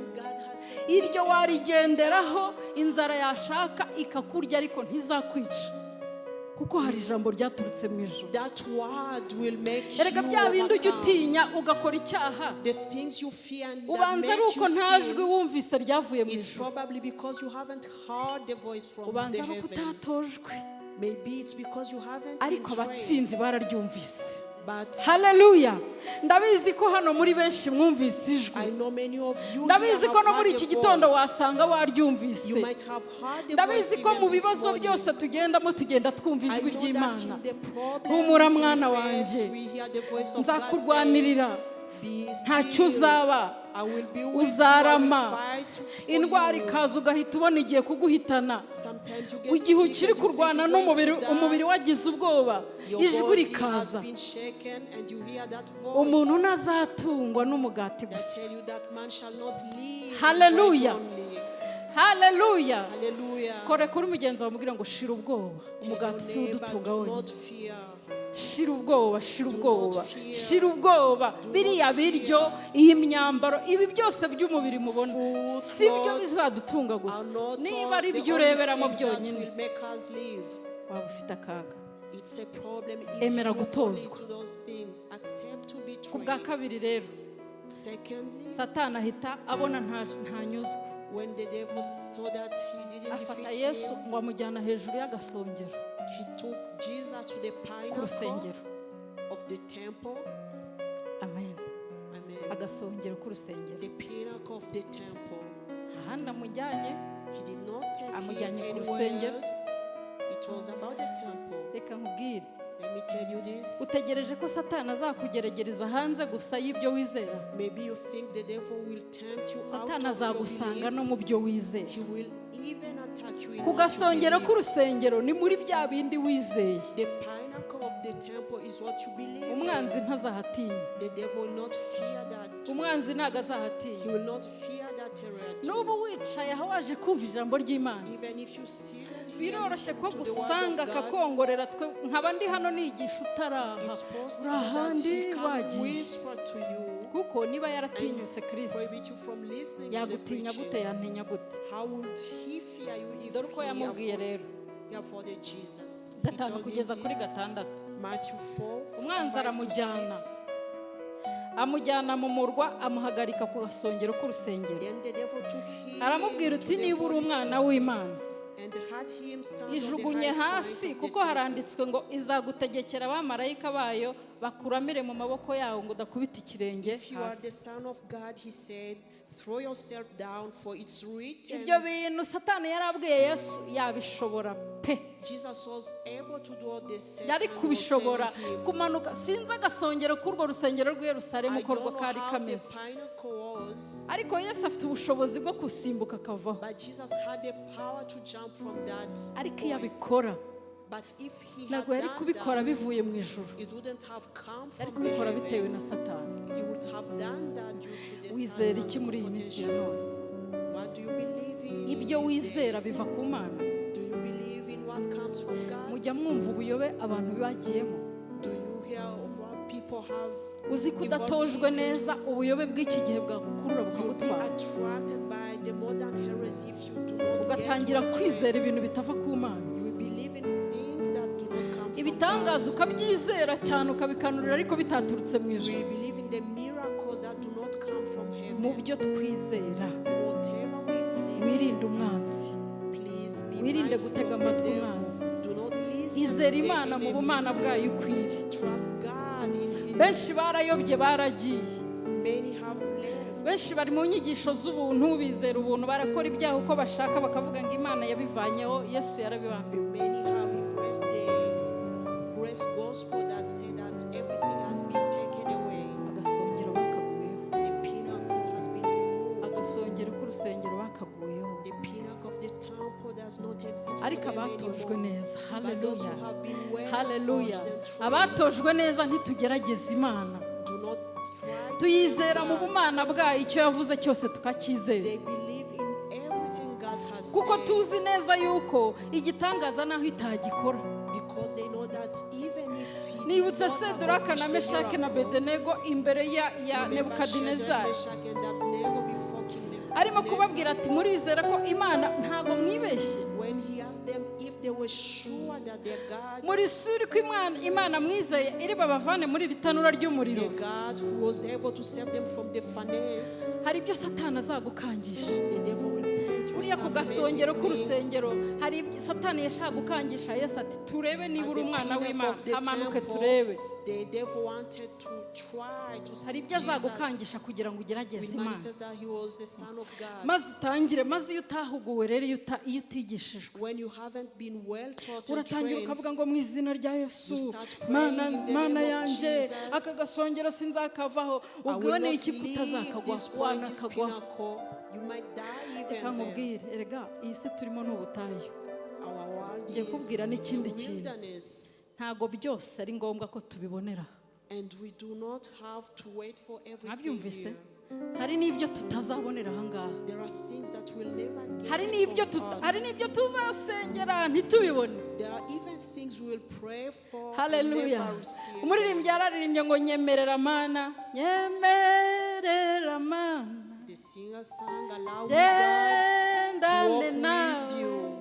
Speaker 1: Iryo warigenderaho inzara yashaka ikakurya ariko ntizakwica, kuko hari ijambo ryaturutse mu ijuru. Erega bya bindi ujya utinya ugakora icyaha, ubanza ari uko nta jwi wumvise ryavuye mu ijuru. Ubanza ari uko utatojwe, ariko abatsinzi bararyumvise. Haleluya. Ndabizi ko hano muri benshi mwumvise ijwi. Ndabizi ko no muri iki gitondo wasanga waryumvise. Ndabizi ko mu bibazo byose tugendamo tugenda twumva ijwi ry'Imana. Humura mwana wanjye, nzakurwanirira, ntacyo uzaba, uzarama. Indwara ikaza ugahita ubona igiye kuguhitana. Igihe ukiri kurwana n'umubiri, umubiri wagize ubwoba, ijwi rikaza. Umuntu ntazatungwa n'umugati gusa. Haleluya, haleluya. Kore kuri mugenzi wawe mubwira ngo shira ubwoba, umugati si udutunga wonyine. Shira ubwoba, shira ubwoba, shira ubwoba. Biriya biryo, iyi myambaro, ibi byose by'umubiri mubona si byo bizadutunga gusa. Niba ari byo ureberamo byonyine waba ufite akaga. Emera gutozwa. Ku bwa kabiri rero, Satani ahita abona ntanyuzwe. Afata Yesu ngo amujyana hejuru y'agasongero.
Speaker 2: He took Jesus to the pinnacle of the temple.
Speaker 1: Amen.
Speaker 2: Amen.
Speaker 1: Agasongero k'urusengero.
Speaker 2: The pinnacle of the temple.
Speaker 1: Ahandi amujyanye,
Speaker 2: He did not take him
Speaker 1: amujyanye ku
Speaker 2: anywhere
Speaker 1: rusengero.
Speaker 2: else. It was about the temple.
Speaker 1: Reka nkubwire,
Speaker 2: Let me tell you this.
Speaker 1: utegereje ko Satani azakugerageza hanze gusa y'ibyo wizera?
Speaker 2: Maybe you think the devil will tempt you out
Speaker 1: Satani
Speaker 2: of your
Speaker 1: azagusanga
Speaker 2: belief.
Speaker 1: no mu byo wizera.
Speaker 2: He will even attack you in
Speaker 1: Ku
Speaker 2: what you
Speaker 1: gasongero
Speaker 2: believe.
Speaker 1: k'urusengero ni muri bya bindi wizeye.
Speaker 2: The pinnacle of the temple is what you believe.
Speaker 1: Umwanzi ntazahatinya.
Speaker 2: The devil will not fear that.
Speaker 1: Umwanzi ntago azahatinya.
Speaker 2: He will not fear that area.
Speaker 1: N'ubu wicaye aho waje kumva ijambo ry'Imana,
Speaker 2: Even if you see that
Speaker 1: biroroshye ko gusanga akakongorera twe nkaba ndi hano nigisha utaraha.
Speaker 2: it's possible
Speaker 1: Uri
Speaker 2: that
Speaker 1: ahandi
Speaker 2: he can
Speaker 1: wagiye.
Speaker 2: whisper to you
Speaker 1: Kuko niba yaratinyutse Kristo,
Speaker 2: prohibit you from listening to the
Speaker 1: yagutinya gute,
Speaker 2: preaching.
Speaker 1: yantinya gute?
Speaker 2: How would he fear you if
Speaker 1: Dore uko yamubwiye rero,
Speaker 2: he afforded Jesus? He
Speaker 1: gatanu
Speaker 2: told him
Speaker 1: kugeza kuri
Speaker 2: this.
Speaker 1: gatandatu.
Speaker 2: Matthew 4,
Speaker 1: Umwanzi
Speaker 2: 5 to
Speaker 1: aramujyana,
Speaker 2: 6.
Speaker 1: amujyana mu murwa, amuhagarika ku gasongero k'urusengero.
Speaker 2: Then the devil took him
Speaker 1: Aramubwira
Speaker 2: to
Speaker 1: uti
Speaker 2: the
Speaker 1: niba uri
Speaker 2: holy
Speaker 1: umwana
Speaker 2: city
Speaker 1: w'Imana,
Speaker 2: and had him stand on the
Speaker 1: ijugunye
Speaker 2: highest
Speaker 1: hasi,
Speaker 2: point of the
Speaker 1: kuko
Speaker 2: temple.
Speaker 1: haranditswe ngo izagutegekera abamarayika bayo bakuramire mu maboko yawo ngo udakubita ikirenge
Speaker 2: If you are the
Speaker 1: hasi.
Speaker 2: son of God, he said, throw yourself down, for it's written.
Speaker 1: Ibyo bintu Satani yarabwiye Yesu yabishobora pe.
Speaker 2: Jesus was able to do all this.
Speaker 1: Yari kubishobora kumanuka. Sinzi agasongero k'urwo rusengero rw'i Yerusalemu
Speaker 2: I
Speaker 1: uko
Speaker 2: don't
Speaker 1: rwo
Speaker 2: know
Speaker 1: kari
Speaker 2: how the
Speaker 1: kameze,
Speaker 2: pinnacle was,
Speaker 1: ariko Yesu afite ubushobozi bwo gusimbuka akavaho.
Speaker 2: but Jesus had the power to jump from that
Speaker 1: Ariko iyo
Speaker 2: point.
Speaker 1: abikora
Speaker 2: But if he had
Speaker 1: ntabwo yari
Speaker 2: done
Speaker 1: kubikora
Speaker 2: that,
Speaker 1: bivuye mu ijuru,
Speaker 2: it wouldn't have come
Speaker 1: yari
Speaker 2: from the
Speaker 1: kubikora bitewe
Speaker 2: heaven.
Speaker 1: na Satani.
Speaker 2: He would have done that due to the
Speaker 1: Wizera
Speaker 2: Satan's
Speaker 1: iki muri iyi minsi ya
Speaker 2: confrontation.
Speaker 1: none?
Speaker 2: What do you believe in?
Speaker 1: Ibyo
Speaker 2: these
Speaker 1: wizera
Speaker 2: days?
Speaker 1: biva ku Mana.
Speaker 2: Do you believe in what comes from God?
Speaker 1: Mujya mwumva ubuyobe abantu bagiyemo.
Speaker 2: Do you hear what people have?
Speaker 1: Uzi ko udatojwe neza ubuyobe bw'iki gihe bwagukurura
Speaker 2: You'll be
Speaker 1: bukagutwara,
Speaker 2: attracted by the modern heresy if you do not
Speaker 1: ugatangira
Speaker 2: get to
Speaker 1: kwizera
Speaker 2: it.
Speaker 1: ibintu bitava ku Mana.
Speaker 2: You will believe in things that do not come from
Speaker 1: Ibitangaza
Speaker 2: God.
Speaker 1: ukabyizera cyane ukabikanurira ariko bitaturutse mu
Speaker 2: We
Speaker 1: ijuru.
Speaker 2: believe in the miracles that do not come from heaven.
Speaker 1: Mu byo twizera,
Speaker 2: In whatever we believe,
Speaker 1: wirinde umwanzi,
Speaker 2: please be
Speaker 1: wirinde
Speaker 2: mindful
Speaker 1: gutega
Speaker 2: of the
Speaker 1: amatwi
Speaker 2: devil.
Speaker 1: umwanzi.
Speaker 2: Do not listen
Speaker 1: izera Imana mu bumana bwayo ukwiriye.
Speaker 2: Trust God in His.
Speaker 1: Benshi barayobye baragiye.
Speaker 2: Many have left.
Speaker 1: Benshi bari mu nyigisho z'ubuntu, bizera ubuntu, barakora ibyaha uko bashaka, bakavuga ngo Imana yabivanyeho, Yesu yarabibambiwe.
Speaker 2: Many have embraced the grace gospel that say that everything has been taken away.
Speaker 1: Agasongero bakaguyeho.
Speaker 2: The pinnacle has been removed.
Speaker 1: Agasongero k'urusengero bakaguyeho.
Speaker 2: The pinnacle of the temple does not exist for
Speaker 1: Ariko
Speaker 2: them
Speaker 1: abatojwe
Speaker 2: anymore.
Speaker 1: neza,
Speaker 2: But those
Speaker 1: haleluya,
Speaker 2: who have been well
Speaker 1: haleluya.
Speaker 2: coached and trained,
Speaker 1: Abatojwe neza ntitugerageza Imana,
Speaker 2: do not try to
Speaker 1: tuyizera mu
Speaker 2: tempt God.
Speaker 1: bumana bwayo, icyo yavuze cyose tukacyizera,
Speaker 2: They believe in everything God has
Speaker 1: kuko
Speaker 2: said,
Speaker 1: tuzi neza yuko igitangaza naho itagikora.
Speaker 2: because they know that even if He did
Speaker 1: Nibutse
Speaker 2: not
Speaker 1: Seduraka na
Speaker 2: accomplish the
Speaker 1: Meshaki na
Speaker 2: miracle,
Speaker 1: Bedenego imbere ya
Speaker 2: remember
Speaker 1: Nebukadinezari,
Speaker 2: Shadrach, Meshach, and Abednego before King
Speaker 1: arimo
Speaker 2: Nebuchadnezzar,
Speaker 1: kubabwira ati murizera ko Imana ntago mwibeshye,
Speaker 2: when he asked them if they were sure that their God,
Speaker 1: muri suri ko Imana mwizeye iri babavane muri iri tanura ry'umuriro.
Speaker 2: their God who was able to save them from the furnace,
Speaker 1: Hari ibyo Satani azagukangisha.
Speaker 2: the devil will put you
Speaker 1: Buriya ku
Speaker 2: some
Speaker 1: gasongero
Speaker 2: amazing things.
Speaker 1: k'urusengero hari ibyo Satani yashaka gukangisha Yesu ati turebe
Speaker 2: At
Speaker 1: niba
Speaker 2: the
Speaker 1: uri umwana
Speaker 2: pinnacle
Speaker 1: w'Imana,
Speaker 2: of the
Speaker 1: amanuke
Speaker 2: temple,
Speaker 1: turebe.
Speaker 2: the devil wanted to try to see
Speaker 1: Hari ibyo
Speaker 2: Jesus
Speaker 1: azagukangisha kugira ngo ugerageze
Speaker 2: will
Speaker 1: Imana,
Speaker 2: manifest that he was the Son of God.
Speaker 1: maze utangire, maze iyo utahuguwe rero, iyo utigishijwe,
Speaker 2: When you haven't been well taught and
Speaker 1: uratangira
Speaker 2: trained,
Speaker 1: ukavuga ngo mu izina rya Yesu,
Speaker 2: You start praying
Speaker 1: Mana
Speaker 2: in the
Speaker 1: Mana
Speaker 2: name of
Speaker 1: yanjye,
Speaker 2: Jesus.
Speaker 1: aka gasongero sinzakavaho.
Speaker 2: I
Speaker 1: Ubwiwe
Speaker 2: will
Speaker 1: ni
Speaker 2: not
Speaker 1: iki
Speaker 2: leave
Speaker 1: kutazakagwa,
Speaker 2: this point, this
Speaker 1: wanakagwa.
Speaker 2: pinnacle. You might die
Speaker 1: Reka
Speaker 2: even there.
Speaker 1: nkubwire, erega iyi si turimo ni ubutayu.
Speaker 2: Our world
Speaker 1: Ngiye kubwira
Speaker 2: is
Speaker 1: n'ikindi
Speaker 2: a
Speaker 1: kintu.
Speaker 2: wilderness,
Speaker 1: Ntago byose ari ngombwa ko tubibonera.
Speaker 2: and we do not have to wait for everything
Speaker 1: Mwabyumvise?
Speaker 2: here.
Speaker 1: Hari n'ibyo tutazabonera aha ngaha.
Speaker 2: There are things that we'll never get.
Speaker 1: Hari
Speaker 2: on
Speaker 1: n'ibyo
Speaker 2: earth.
Speaker 1: tuzasengera ntitubibone.
Speaker 2: There are even things we will pray for and
Speaker 1: Haleluya.
Speaker 2: never receive.
Speaker 1: Umuririmbyi yararirimbye ngo nyemerera Mana, nyemerera Mana,
Speaker 2: The singer sang, allow me God to
Speaker 1: gendane
Speaker 2: walk
Speaker 1: nawe
Speaker 2: with you,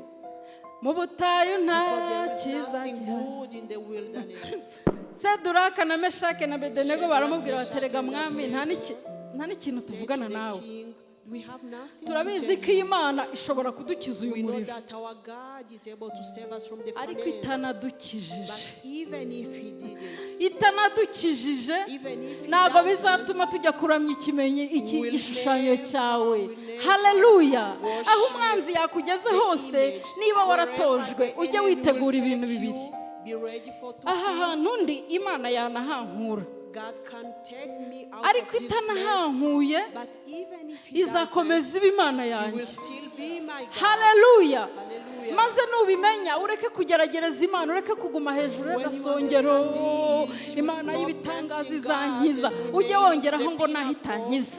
Speaker 1: mu butayu nta
Speaker 2: because there is
Speaker 1: cyiza
Speaker 2: nothing
Speaker 1: gihari.
Speaker 2: good in the wilderness.
Speaker 1: Seduraka na Meshaki na Bedenego
Speaker 2: Shadrach,
Speaker 1: baramubwira
Speaker 2: Meshach,
Speaker 1: bati erega
Speaker 2: and
Speaker 1: mwami
Speaker 2: Abednego
Speaker 1: nta n'ikintu
Speaker 2: Said
Speaker 1: tuvugana
Speaker 2: to the
Speaker 1: nawe.
Speaker 2: king, we have nothing to
Speaker 1: Turabizi
Speaker 2: tell
Speaker 1: ko
Speaker 2: you.
Speaker 1: Imana ishobora kudukiza uyu
Speaker 2: We know
Speaker 1: muriro,
Speaker 2: that our God is able to save us from the
Speaker 1: ariko
Speaker 2: furnace.
Speaker 1: itanadukijije,
Speaker 2: But even if He didn't,
Speaker 1: itanadukijije
Speaker 2: even if He
Speaker 1: ntabwo
Speaker 2: doesn't,
Speaker 1: bizatuma tujya kuramya iki
Speaker 2: Will
Speaker 1: gishushanyo
Speaker 2: never,
Speaker 1: cyawe.
Speaker 2: will never
Speaker 1: Haleluya.
Speaker 2: worship
Speaker 1: Aho umwanzi yakugeze hose,
Speaker 2: image.
Speaker 1: niba
Speaker 2: Wherever
Speaker 1: waratojwe,
Speaker 2: the
Speaker 1: ujye
Speaker 2: enemy
Speaker 1: witegura
Speaker 2: will
Speaker 1: ibintu
Speaker 2: take
Speaker 1: bibiri.
Speaker 2: you, be ready for two
Speaker 1: Aha
Speaker 2: things.
Speaker 1: hantu ndi Imana yanahankura,
Speaker 2: God can take me out
Speaker 1: ariko
Speaker 2: of this place,
Speaker 1: itanahankuye
Speaker 2: but even if He doesn't,
Speaker 1: izakomeza iba Imana
Speaker 2: He
Speaker 1: yanjye.
Speaker 2: will still be my God.
Speaker 1: Haleluya.
Speaker 2: Hallelujah.
Speaker 1: Maze nubimenya ureke kugeragereza Imana, ureke kuguma hejuru y'agasongero, Imana y'ibitangaza izankiza, ujye wongeraho ngo naho itankiza.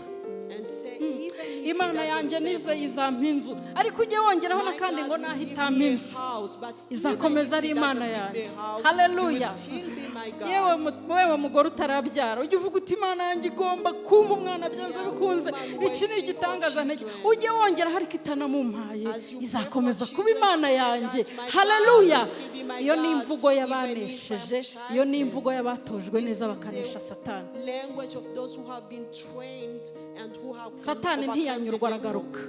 Speaker 2: And say, even if He
Speaker 1: Imana
Speaker 2: doesn't
Speaker 1: yanjye
Speaker 2: save
Speaker 1: nize
Speaker 2: me,
Speaker 1: izampa inzu, ariko ujye wongeraho
Speaker 2: my
Speaker 1: n'akandi ngo
Speaker 2: God
Speaker 1: naho
Speaker 2: will give
Speaker 1: itampa
Speaker 2: me a
Speaker 1: inzu,
Speaker 2: house, but
Speaker 1: izakomeza
Speaker 2: even
Speaker 1: ari
Speaker 2: if He
Speaker 1: Imana
Speaker 2: doesn't give me
Speaker 1: yanjye.
Speaker 2: a house,
Speaker 1: Haleluya.
Speaker 2: He will still be my God.
Speaker 1: yewe mugore utarabyara, ujye uvuga uti Imana yanjye igomba kumpa umwana byanze bikunze, iki ni igitangaza ntege, ujye wongeraho ariko itanamumpaye, izakomeza kuba Imana yanjye. Haleluya. Iyo ni imvugo y'abanesheje, iyo ni imvugo y'abatojwe neza bakanesha Satani.
Speaker 2: Language of those who have been trained and who have
Speaker 1: Satani
Speaker 2: overcome
Speaker 1: ntiyanyurwa,
Speaker 2: the devil.
Speaker 1: aragaruka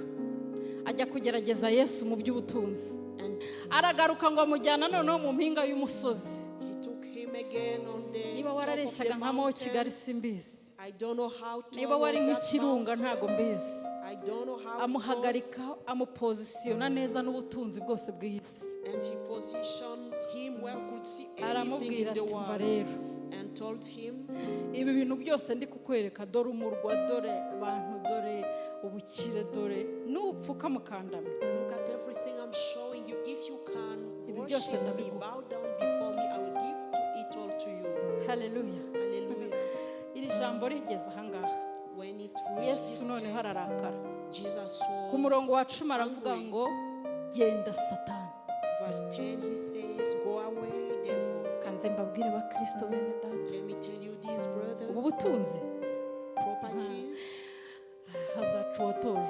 Speaker 1: ajya kugerageza Yesu mu by'ubutunzi,
Speaker 2: And
Speaker 1: aragaruka ngo amujyana noneho mu mpinga y'umusozi.
Speaker 2: He took him again on the
Speaker 1: Niba
Speaker 2: top of
Speaker 1: warareshyaga
Speaker 2: the
Speaker 1: nka mo Kigali
Speaker 2: mountain.
Speaker 1: simbizi,
Speaker 2: I don't know how to
Speaker 1: niba wari
Speaker 2: that
Speaker 1: nk'ikirunga
Speaker 2: mountain.
Speaker 1: ntago mbizi.
Speaker 2: I don't know how it was.
Speaker 1: Amuhagarika, amupozisiyona neza n'ubutunzi bwose bw'isi,
Speaker 2: And He positioned him where he could see anything
Speaker 1: aramubwira
Speaker 2: in the
Speaker 1: ati mva
Speaker 2: world,
Speaker 1: rero
Speaker 2: and told him,
Speaker 1: ibi bintu byose ndi kukwereka, dore umurwa, dore abantu, dore ubukire, dore nupfuka mukandamya,
Speaker 2: look at everything I'm showing you. If you can
Speaker 1: Ibi byose
Speaker 2: worship me,
Speaker 1: ndabiguha.
Speaker 2: bow down before me, I will give it all to you.
Speaker 1: haleluya.
Speaker 2: Hallelujah.
Speaker 1: Iri jambo rigeze ahangaha,
Speaker 2: When it reached
Speaker 1: Yesu
Speaker 2: this
Speaker 1: noneho
Speaker 2: time,
Speaker 1: ararakara.
Speaker 2: Jesus
Speaker 1: Ku murongo wa
Speaker 2: was
Speaker 1: 10 aravuga
Speaker 2: angry.
Speaker 1: ngo genda Satani.
Speaker 2: Verse 10, He says, go away, devil.
Speaker 1: Kanze mbabwire bakristo bene data,
Speaker 2: Let me tell you this, brother.
Speaker 1: ubu butunzi
Speaker 2: Properties
Speaker 1: hazaca uwatojwe.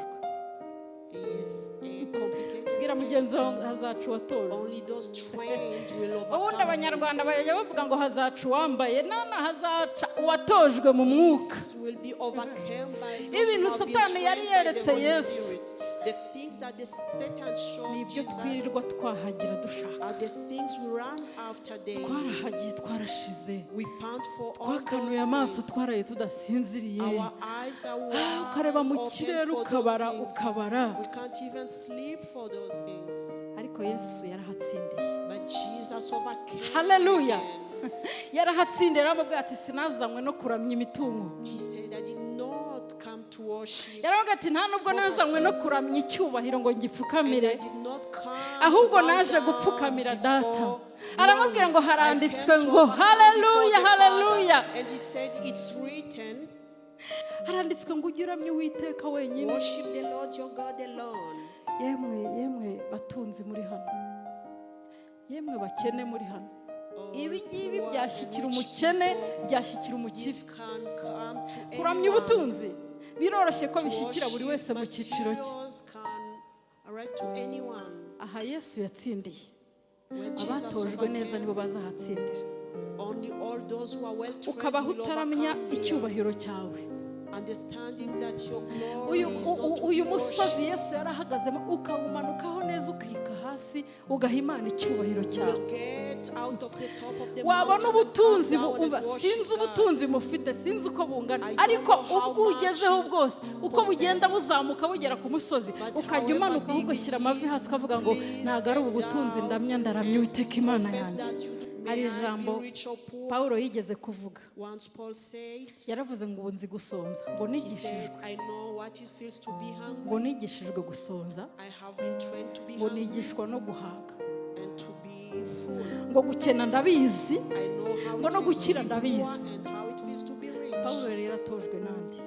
Speaker 2: is a complicated
Speaker 1: Bwira
Speaker 2: thing.
Speaker 1: mugenzi wawe hazaca uwatojwe.
Speaker 2: Only those trained will
Speaker 1: Ubundi
Speaker 2: overcome
Speaker 1: abanyarwanda
Speaker 2: this.
Speaker 1: bajya bavuga ngo hazaca uwambaye, nana hazaca uwatojwe mu mwuka.
Speaker 2: This will be overcome by those
Speaker 1: Ibintu
Speaker 2: who have been
Speaker 1: Satani yari
Speaker 2: trained by the
Speaker 1: yeretse
Speaker 2: Holy
Speaker 1: Yesu,
Speaker 2: Spirit. The things that the Satan showed
Speaker 1: nibyo
Speaker 2: Jesus
Speaker 1: twirirwa twahagira dushaka.
Speaker 2: are the things we run after daily.
Speaker 1: Twarahagiye twarashize,
Speaker 2: We pant for all
Speaker 1: twakanuye amaso
Speaker 2: those things.
Speaker 1: twaraye tudasinziriye,
Speaker 2: Our eyes are wide
Speaker 1: ukareba mu
Speaker 2: open
Speaker 1: kirere
Speaker 2: for
Speaker 1: ukabara
Speaker 2: those things.
Speaker 1: ukabara.
Speaker 2: We can't even sleep for those things.
Speaker 1: Ariko Yesu yarahatsindiye.
Speaker 2: But Jesus overcame.
Speaker 1: Hallelujah.
Speaker 2: again.
Speaker 1: Yarahatsindiye, aramubwira ati sinazanywe no kuramya imitungo.
Speaker 2: He said, I did not come to worship.
Speaker 1: Yaravuga ati nta nubwo nazanywe no kuramya icyubahiro ngo
Speaker 2: And I
Speaker 1: ngipfukamire,
Speaker 2: did not come
Speaker 1: ahubwo
Speaker 2: to bow
Speaker 1: naje
Speaker 2: down
Speaker 1: gupfukamira data.
Speaker 2: before
Speaker 1: Aramubwira ngo
Speaker 2: one.
Speaker 1: haranditswe
Speaker 2: I came to
Speaker 1: ngo
Speaker 2: bow down
Speaker 1: haleluya
Speaker 2: before the
Speaker 1: haleluya.
Speaker 2: Father. And he said, it's written,
Speaker 1: Haranditswe ngo ujye uramya Uwiteka wenyine.
Speaker 2: worship the Lord your God alone.
Speaker 1: Yemwe batunzi muri hano, yemwe bakene muri hano,
Speaker 2: Oh,
Speaker 1: ibi ngibi
Speaker 2: poor
Speaker 1: byashyikira
Speaker 2: and rich
Speaker 1: umukene,
Speaker 2: people,
Speaker 1: byashyikira
Speaker 2: this
Speaker 1: umukire.
Speaker 2: can come to
Speaker 1: Kuramya
Speaker 2: anyone.
Speaker 1: ubutunzi biroroshye ko
Speaker 2: To
Speaker 1: bishyikira buri wese
Speaker 2: worship
Speaker 1: mu cyiciro cye.
Speaker 2: materials can arrive to anyone.
Speaker 1: Aha Yesu yatsindiye,
Speaker 2: When Jesus
Speaker 1: abatojwe neza nibo
Speaker 2: overcame,
Speaker 1: bazahatsindira.
Speaker 2: only all those who are well trained
Speaker 1: Ukabaho
Speaker 2: will
Speaker 1: utaramenya
Speaker 2: overcome here.
Speaker 1: icyubahiro cyawe.
Speaker 2: Understanding that your glory is not to
Speaker 1: uyu
Speaker 2: be
Speaker 1: musozi
Speaker 2: worshipped.
Speaker 1: Yesu yarahagazemo, ukawumanukaho neza ukika hasi ugaha Imana icyubahiro cyawe.
Speaker 2: You'll get out of the top of the
Speaker 1: Wabona
Speaker 2: mountain and come
Speaker 1: ubutunzi
Speaker 2: down and
Speaker 1: buba,
Speaker 2: worship
Speaker 1: sinzi
Speaker 2: God.
Speaker 1: ubutunzi mufite, sinzi uko bungana,
Speaker 2: I don't
Speaker 1: ariko
Speaker 2: know how
Speaker 1: ubwo
Speaker 2: much
Speaker 1: ugezeho
Speaker 2: you
Speaker 1: bwose, uko bugenda
Speaker 2: possess.
Speaker 1: buzamuka bugera ku musozi,
Speaker 2: But
Speaker 1: ukajya
Speaker 2: however
Speaker 1: umanuka
Speaker 2: big
Speaker 1: ahubwo
Speaker 2: it
Speaker 1: shyira amavi
Speaker 2: is,
Speaker 1: hasi ukavuga ngo
Speaker 2: please
Speaker 1: ntabwo ari ubu
Speaker 2: bend
Speaker 1: butunzi
Speaker 2: down
Speaker 1: ndamya ndaramya
Speaker 2: and
Speaker 1: Uwiteka Imana
Speaker 2: confess
Speaker 1: yanjye.
Speaker 2: that you may
Speaker 1: Hari
Speaker 2: I
Speaker 1: ijambo
Speaker 2: be rich or poor.
Speaker 1: Pawulo yigeze kuvuga,
Speaker 2: Once Paul said,
Speaker 1: yaravuze ngo ubu nzi gusonza, ngo
Speaker 2: he
Speaker 1: nigishijwe,
Speaker 2: said, I know what it feels to be hungry.
Speaker 1: ngo nigishijwe gusonza,
Speaker 2: I have been trained to be
Speaker 1: ngo
Speaker 2: hungry
Speaker 1: nigishwa no guhaga,
Speaker 2: and to be full.
Speaker 1: ngo gukena ndabizi,
Speaker 2: I know how
Speaker 1: ngo no
Speaker 2: it feels to
Speaker 1: gukira
Speaker 2: be
Speaker 1: ndabizi.
Speaker 2: poor and how it feels to be rich.
Speaker 1: Pawulo rero yaratojwe nandi.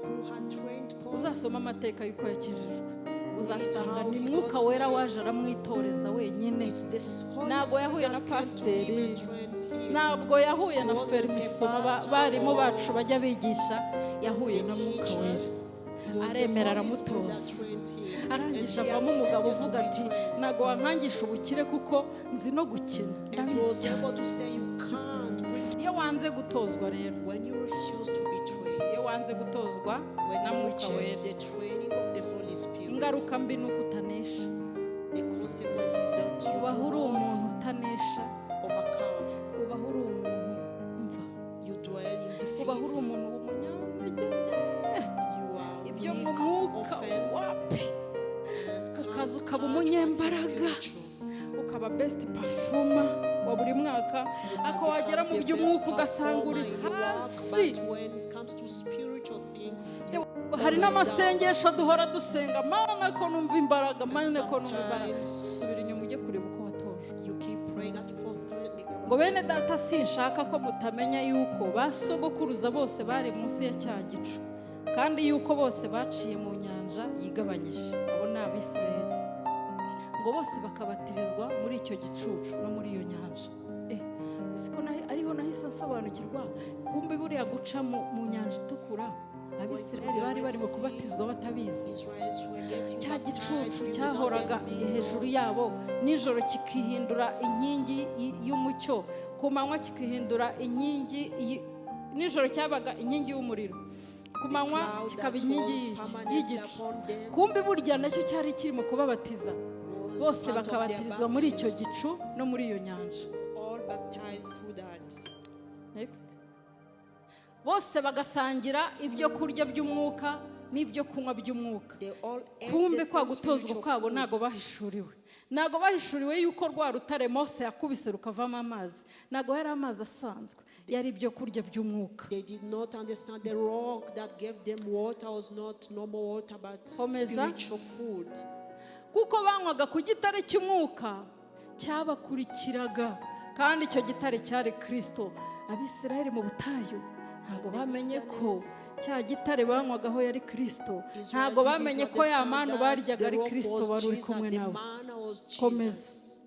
Speaker 2: Who had trained Paul?
Speaker 1: Uzasoma amateka y'uko yakijijwe, uzasanga ni Mwuka Wera waje aramwitoreza wenyine.
Speaker 2: It's this Holy
Speaker 1: Ntabwo yahuye
Speaker 2: Spirit
Speaker 1: na
Speaker 2: that came to him
Speaker 1: pasiteri,
Speaker 2: and trained him.
Speaker 1: ntabwo yahuye na
Speaker 2: Wasn't
Speaker 1: fermiso
Speaker 2: a pastor
Speaker 1: barimu
Speaker 2: or
Speaker 1: bacu bajya bigisha, yahuye
Speaker 2: The
Speaker 1: na Mwuka Wera.
Speaker 2: teachers, it was the
Speaker 1: Aremera
Speaker 2: Holy Spirit
Speaker 1: aramutoza.
Speaker 2: that trained him. And
Speaker 1: Arangije
Speaker 2: he
Speaker 1: avamo umugabo
Speaker 2: accepted to
Speaker 1: uvuga
Speaker 2: be
Speaker 1: ati
Speaker 2: trained.
Speaker 1: ntabwo wankangisha ubukire kuko nzi no gukena,
Speaker 2: And he
Speaker 1: ndabizi
Speaker 2: was
Speaker 1: cyane.
Speaker 2: able to say, you can't bring.
Speaker 1: Iyo wanze gutozwa rero,
Speaker 2: When you refuse to be trained,
Speaker 1: iyo wanze gutozwa
Speaker 2: when
Speaker 1: na
Speaker 2: you
Speaker 1: Mwuka Wera,
Speaker 2: reject the training of the Holy Spirit,
Speaker 1: ingaruka mbi ni uko utanesha.
Speaker 2: the consequence is that you
Speaker 1: Ubaho uri
Speaker 2: do
Speaker 1: umuntu
Speaker 2: not
Speaker 1: utanesha,
Speaker 2: overcome.
Speaker 1: ubaho uri umuntu umva,
Speaker 2: You dwell in
Speaker 1: ubaho uri
Speaker 2: defeats.
Speaker 1: umuntu w'umunyantege,
Speaker 2: You are
Speaker 1: ibyo mu
Speaker 2: weak,
Speaker 1: mwuka
Speaker 2: often,
Speaker 1: wapi,
Speaker 2: and
Speaker 1: ukaza
Speaker 2: can't
Speaker 1: ukaba
Speaker 2: catch what is
Speaker 1: umunyembaraga,
Speaker 2: spiritual.
Speaker 1: ukaba best performer wa buri mwaka, ako wagera mu by'umwuka ugasanga uri hasi.
Speaker 2: But when it comes to spiritual things,
Speaker 1: Hari n'amasengesho duhora dusenga, mana ko numva imbaraga, mana ko numva imbaraga.
Speaker 2: sometimes
Speaker 1: Subira inyuma ujye kureba uko watojwe.
Speaker 2: you keep praying, asking for
Speaker 1: Ngo bene data, sinshaka ko mutamenya yuko ba sogokuruza bose bari munsi ya cya gicu, kandi yuko bose baciye mu nyanja yigabanyije. Abo ni Abisirayeli. Ngo bose bakabatirizwa muri icyo gicucu no muri iyo nyanja. Siko ariho nahise nsobanukirwa, kumbe buriya guca mu nyanja itukura, Abisirayeli bari barimo kubatizwa batabizi.
Speaker 2: Israelites were getting
Speaker 1: Cya gicucu
Speaker 2: baptized without
Speaker 1: cyahoraga
Speaker 2: them being
Speaker 1: hejuru
Speaker 2: known.
Speaker 1: yabo, nijoro kikihindura inkingi y'umucyo, ku manywa kikihindura inkingi, nijoro cyabaga inkingi y'umuriro, ku manywa kikaba inkingi y'igicu. Kumbe burya nacyo cyari kirimo kubabatiza, bose bakabatirizwa muri icyo gicu no muri iyo nyanja.
Speaker 2: All baptized through that.
Speaker 1: Next. Bose bagasangira ibyo kurya by'umwuka n'ibyo kunywa by'umwuka.
Speaker 2: They all ate
Speaker 1: Kumbe
Speaker 2: the
Speaker 1: kwa
Speaker 2: same
Speaker 1: gutozwa
Speaker 2: spiritual
Speaker 1: kwabo
Speaker 2: food.
Speaker 1: ntago bahishuriwe, ntago bahishuriwe yuko rwa rutare Mose yakubise rukavamo amazi, ntago yari amazi asanzwe, yari ibyo kurya by'umwuka.
Speaker 2: They did not understand the rock that gave them water was not normal water but
Speaker 1: Komeza.
Speaker 2: spiritual food.
Speaker 1: Kuko banywaga ku gitare cy'umwuka cyabakurikiraga, kandi icyo gitare cyari Kristo. Abisirayeli mu butayu ntago bamenye ko cya gitare banywagaho yari Kristo, ntago bamenye ko ya manu baryaga ari Kristo wari uri kumwe nabo. Komeza.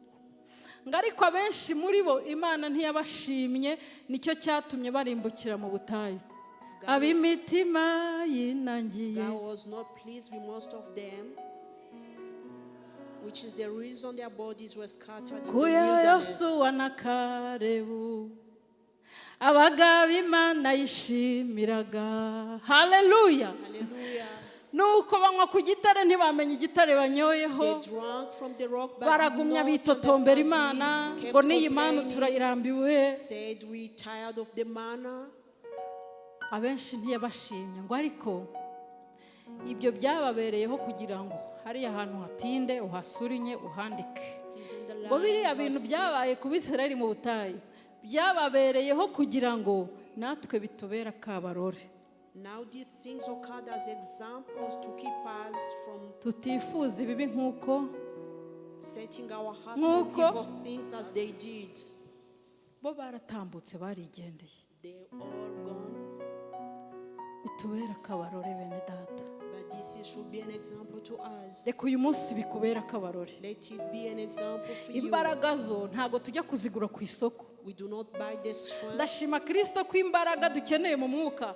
Speaker 1: Ngo ariko abenshi muri bo Imana ntiyabashimye, nicyo cyatumye barimbukira mu butayu. Ab'imitima yinangiye,
Speaker 2: God was not pleased with most of them, which is the reason their bodies were scattered in the
Speaker 1: kuya
Speaker 2: wilderness.
Speaker 1: Yosuwa na Kalebu abagabo Imana yishimiraga. Haleluya.
Speaker 2: Hallelujah.
Speaker 1: nuko banywa ku gitare ntibamenye igitare banyoyeho,
Speaker 2: They drank from the rock, but did
Speaker 1: baragumya
Speaker 2: not
Speaker 1: bitotombera
Speaker 2: understand
Speaker 1: Imana
Speaker 2: this,
Speaker 1: ngo
Speaker 2: kept
Speaker 1: n'iyi Mana
Speaker 2: complaining,
Speaker 1: turayirambiwe.
Speaker 2: said we tired of the manna.
Speaker 1: Abenshi ntiyabashimye ngo ariko ibyo byababereyeho kugira ngo hariya ahantu hatinde uhasurinye uhandike. Ngo biriya bintu byabaye ku Bisirayeli mu butayu byababereyeho kugira ngo natwe bitubera kabarore.
Speaker 2: Now these things occurred as examples to keep us from
Speaker 1: Tutifuza ibibi nk'uko
Speaker 2: setting our hearts on
Speaker 1: Nk'uko
Speaker 2: evil things as they did.
Speaker 1: bo baratambutse barigendeye.
Speaker 2: They all gone.
Speaker 1: Bitubera kabarore bene data.
Speaker 2: But this should be an example to us.
Speaker 1: Reka uyu munsi bikubera kabarore.
Speaker 2: Let it be an example for you.
Speaker 1: Imbaraga zo ntago tujya kuzigura ku isoko.
Speaker 2: We do not buy the strength.
Speaker 1: Ndashima Kristo ko imbaraga dukeneye mu mwuka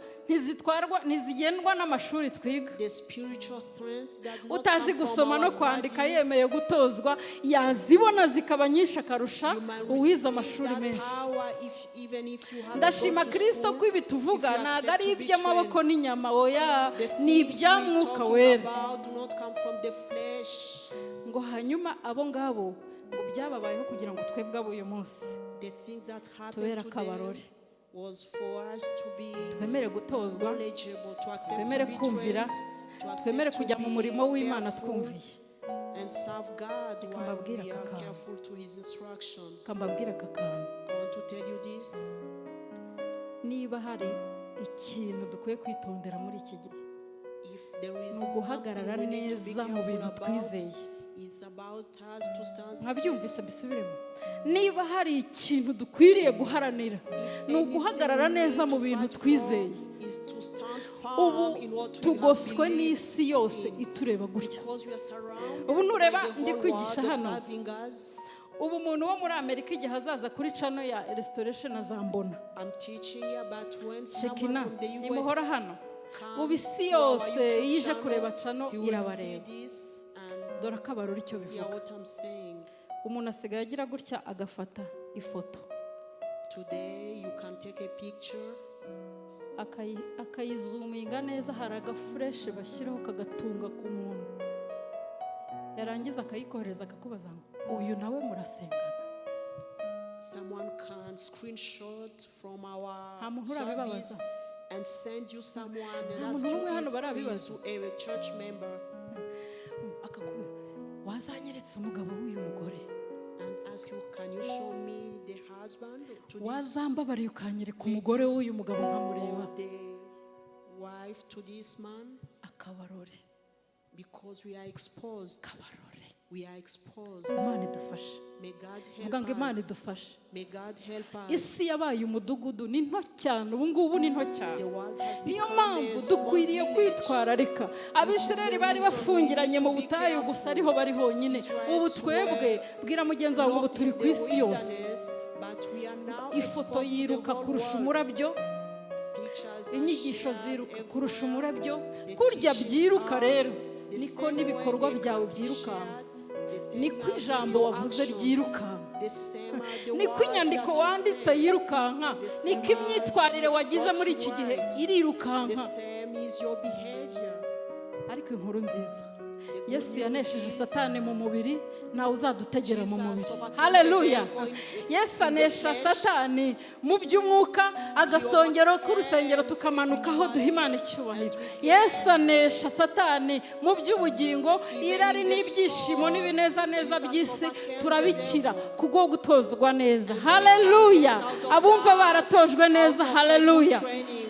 Speaker 1: ntizigendwa n'amashuri twiga.
Speaker 2: The spiritual strength that not
Speaker 1: Utazi
Speaker 2: come from
Speaker 1: gusoma
Speaker 2: our
Speaker 1: no kwandika
Speaker 2: studies.
Speaker 1: yemeye gutozwa yazibona zikaba nyinshi akarusha
Speaker 2: You might
Speaker 1: uwize
Speaker 2: receive
Speaker 1: amashuri
Speaker 2: that
Speaker 1: menshi.
Speaker 2: power even if you haven't
Speaker 1: Ndashima
Speaker 2: gone to
Speaker 1: Kristo
Speaker 2: school.
Speaker 1: ko ibi tuvuga
Speaker 2: If you
Speaker 1: ntago
Speaker 2: accept
Speaker 1: ari
Speaker 2: to be
Speaker 1: iby'amaboko
Speaker 2: trained.
Speaker 1: n'inyama, oya
Speaker 2: The
Speaker 1: ni
Speaker 2: things
Speaker 1: ibya
Speaker 2: we're
Speaker 1: mwuka
Speaker 2: talking
Speaker 1: wera.
Speaker 2: about do not come from the flesh.
Speaker 1: Ngo hanyuma abo ngabo ngo byababayeho kugira ngo twebwe abo uyu munsi
Speaker 2: The things that
Speaker 1: tubera
Speaker 2: happened to them
Speaker 1: kabarore,
Speaker 2: was for us to be
Speaker 1: twemere gutozwa,
Speaker 2: knowledgeable, to accept
Speaker 1: twemere
Speaker 2: to be
Speaker 1: kumvira,
Speaker 2: trained, to
Speaker 1: twemere
Speaker 2: accept
Speaker 1: kujya
Speaker 2: to
Speaker 1: mu
Speaker 2: be
Speaker 1: murimo w'Imana
Speaker 2: careful
Speaker 1: twumviye.
Speaker 2: and serve God while
Speaker 1: mbabwire
Speaker 2: we
Speaker 1: aka
Speaker 2: are
Speaker 1: kantu.
Speaker 2: careful to His instructions.
Speaker 1: Kambabwira aka kantu,
Speaker 2: I want to tell you this.
Speaker 1: niba hari ikintu dukwiye kwitondera muri iki gihe
Speaker 2: If there is
Speaker 1: ni uguhagarara
Speaker 2: something we need to be
Speaker 1: neza mu
Speaker 2: careful
Speaker 1: bintu
Speaker 2: about,
Speaker 1: twizeye.
Speaker 2: it's about us to stand.
Speaker 1: Mwabyumvise mbisubiremo, niba hari ikintu dukwiriye guharanira ni uguhagarara neza mu bintu twizeye.
Speaker 2: Is to stand
Speaker 1: Ubu
Speaker 2: firm in what we
Speaker 1: tugoswe
Speaker 2: have believed
Speaker 1: n'isi yose
Speaker 2: in.
Speaker 1: itureba gutya.
Speaker 2: Because we are surrounded
Speaker 1: Ubu nureba
Speaker 2: by the
Speaker 1: ndi
Speaker 2: whole
Speaker 1: kwigisha
Speaker 2: world
Speaker 1: hano,
Speaker 2: observing us.
Speaker 1: ubu umuntu wo muri Amerika igihe hazaza kuri channel ya restoration azambona.
Speaker 2: I'm teaching you about when
Speaker 1: Shekina
Speaker 2: someone from the
Speaker 1: nimuhora
Speaker 2: US
Speaker 1: hano, ubu
Speaker 2: comes
Speaker 1: isi
Speaker 2: to our
Speaker 1: yose
Speaker 2: YouTube
Speaker 1: yije
Speaker 2: channel,
Speaker 1: kureba channel
Speaker 2: he will see
Speaker 1: irabareba.
Speaker 2: this and
Speaker 1: Dore akabarura icyo
Speaker 2: hear
Speaker 1: bivuga.
Speaker 2: what I'm saying.
Speaker 1: Umuntu asigaye agira gutya agafata ifoto
Speaker 2: Today you can take a picture,
Speaker 1: akayizuminga neza, hari agafureshe bashyiraho kagatunga ku muntu, yarangiza akayikohereza akakubaza ngo uyu nawe murasengana.
Speaker 2: someone can screenshot from our
Speaker 1: Nta muntu
Speaker 2: service
Speaker 1: urabibabaza.
Speaker 2: and send you someone and
Speaker 1: Nta
Speaker 2: ask
Speaker 1: muntu
Speaker 2: you
Speaker 1: n'umwe hano
Speaker 2: if
Speaker 1: barabibaza.
Speaker 2: he's a church member
Speaker 1: Akakubwira wazanyeretse umugabo w'uyu mugore,
Speaker 2: and ask you, can you show me the husband to this
Speaker 1: wazambabariye ukanyereka umugore w'uyu mugabo nkamureba.
Speaker 2: or the wife to this man?
Speaker 1: Akabarore,
Speaker 2: Because we are exposed.
Speaker 1: kabarore.
Speaker 2: We are exposed.
Speaker 1: Imana idufashe.
Speaker 2: May God
Speaker 1: Vuga ngo
Speaker 2: help
Speaker 1: Imana
Speaker 2: us.
Speaker 1: idufashe.
Speaker 2: May God help us.
Speaker 1: Isi yabaye umudugudu, ni nto cyane, ubu ngubu ni nto cyane.
Speaker 2: The world has
Speaker 1: Niyo
Speaker 2: become
Speaker 1: mpamvu
Speaker 2: a small
Speaker 1: dukwiriye
Speaker 2: village.
Speaker 1: kwitwararika. Abisirayeli bari bafungiranye mu butayu gusa ariho bari honyine. Ubu twebwe bwira mugenzi wawe ngo
Speaker 2: Not
Speaker 1: turi
Speaker 2: in
Speaker 1: ku
Speaker 2: the
Speaker 1: isi yose.
Speaker 2: wilderness, but we are now
Speaker 1: Ifoto
Speaker 2: exposed to the
Speaker 1: yiruka
Speaker 2: whole
Speaker 1: kurusha
Speaker 2: world.
Speaker 1: umurabyo,
Speaker 2: Pictures are
Speaker 1: inyigisho
Speaker 2: shared
Speaker 1: ziruka kurusha
Speaker 2: everywhere.
Speaker 1: umurabyo.
Speaker 2: The
Speaker 1: Kurya
Speaker 2: teachings
Speaker 1: byiruka
Speaker 2: are
Speaker 1: rero,
Speaker 2: the
Speaker 1: niko
Speaker 2: same way
Speaker 1: n'ibikorwa
Speaker 2: they
Speaker 1: byawe
Speaker 2: can be
Speaker 1: byirukanka.
Speaker 2: shared, the same
Speaker 1: Niko
Speaker 2: as
Speaker 1: ijambo
Speaker 2: your
Speaker 1: wavuze
Speaker 2: actions,
Speaker 1: ryirukanka.
Speaker 2: the same as the
Speaker 1: Niko
Speaker 2: words
Speaker 1: inyandiko
Speaker 2: that you
Speaker 1: wanditse
Speaker 2: say.
Speaker 1: yirukanka. Niko imyitwarire wagize muri iki gihe
Speaker 2: The
Speaker 1: irirukanka.
Speaker 2: same is your behavior.
Speaker 1: Ariko inkuru nziza,
Speaker 2: The good
Speaker 1: Yesu
Speaker 2: news
Speaker 1: yanesheje
Speaker 2: is
Speaker 1: Satani mu mubiri, ntawe uzadutegera mu
Speaker 2: Jesus
Speaker 1: mubiri.
Speaker 2: overcame
Speaker 1: Haleluya!
Speaker 2: the devil in
Speaker 1: Yesu
Speaker 2: the
Speaker 1: anesha
Speaker 2: flesh.
Speaker 1: Satani mu by'umwuka, agasongero k'urusengero tukamanuka aho duha Imana icyubahiro. Yesu anesha Satani mu by'ubugingo, irari n'ibyishimo n'ibinezaneza by'isi turabikira kubwo gutozwa neza. Haleluya! Abumva baratojwe neza. Haleluya!
Speaker 2: training,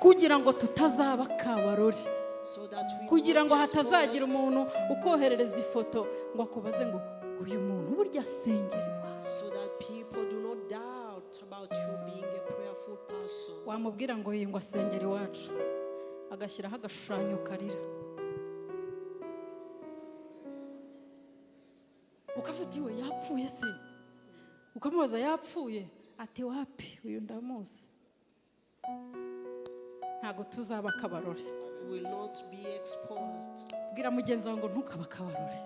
Speaker 1: Kugira ngo tutazaba kabarori,
Speaker 2: so that we
Speaker 1: kugira ngo
Speaker 2: won't
Speaker 1: hatazagira
Speaker 2: expose,
Speaker 1: umuntu ukoherereza ifoto ngo akubaze ngo uyu muntu burya asengera.
Speaker 2: so that people do not doubt about you being a prayerful person.
Speaker 1: Wamubwira ngo ngo asengera iwacu, agashyiraho agashushanyo karira, ukavuga iwe yapfuye se, ukamubaza yapfuye, ati wapi uyu ndamuzi. Ntago tuzaba kabarori.
Speaker 2: Will not be exposed.
Speaker 1: Bwira mugenzi wawe ngo ntukaba kabarori.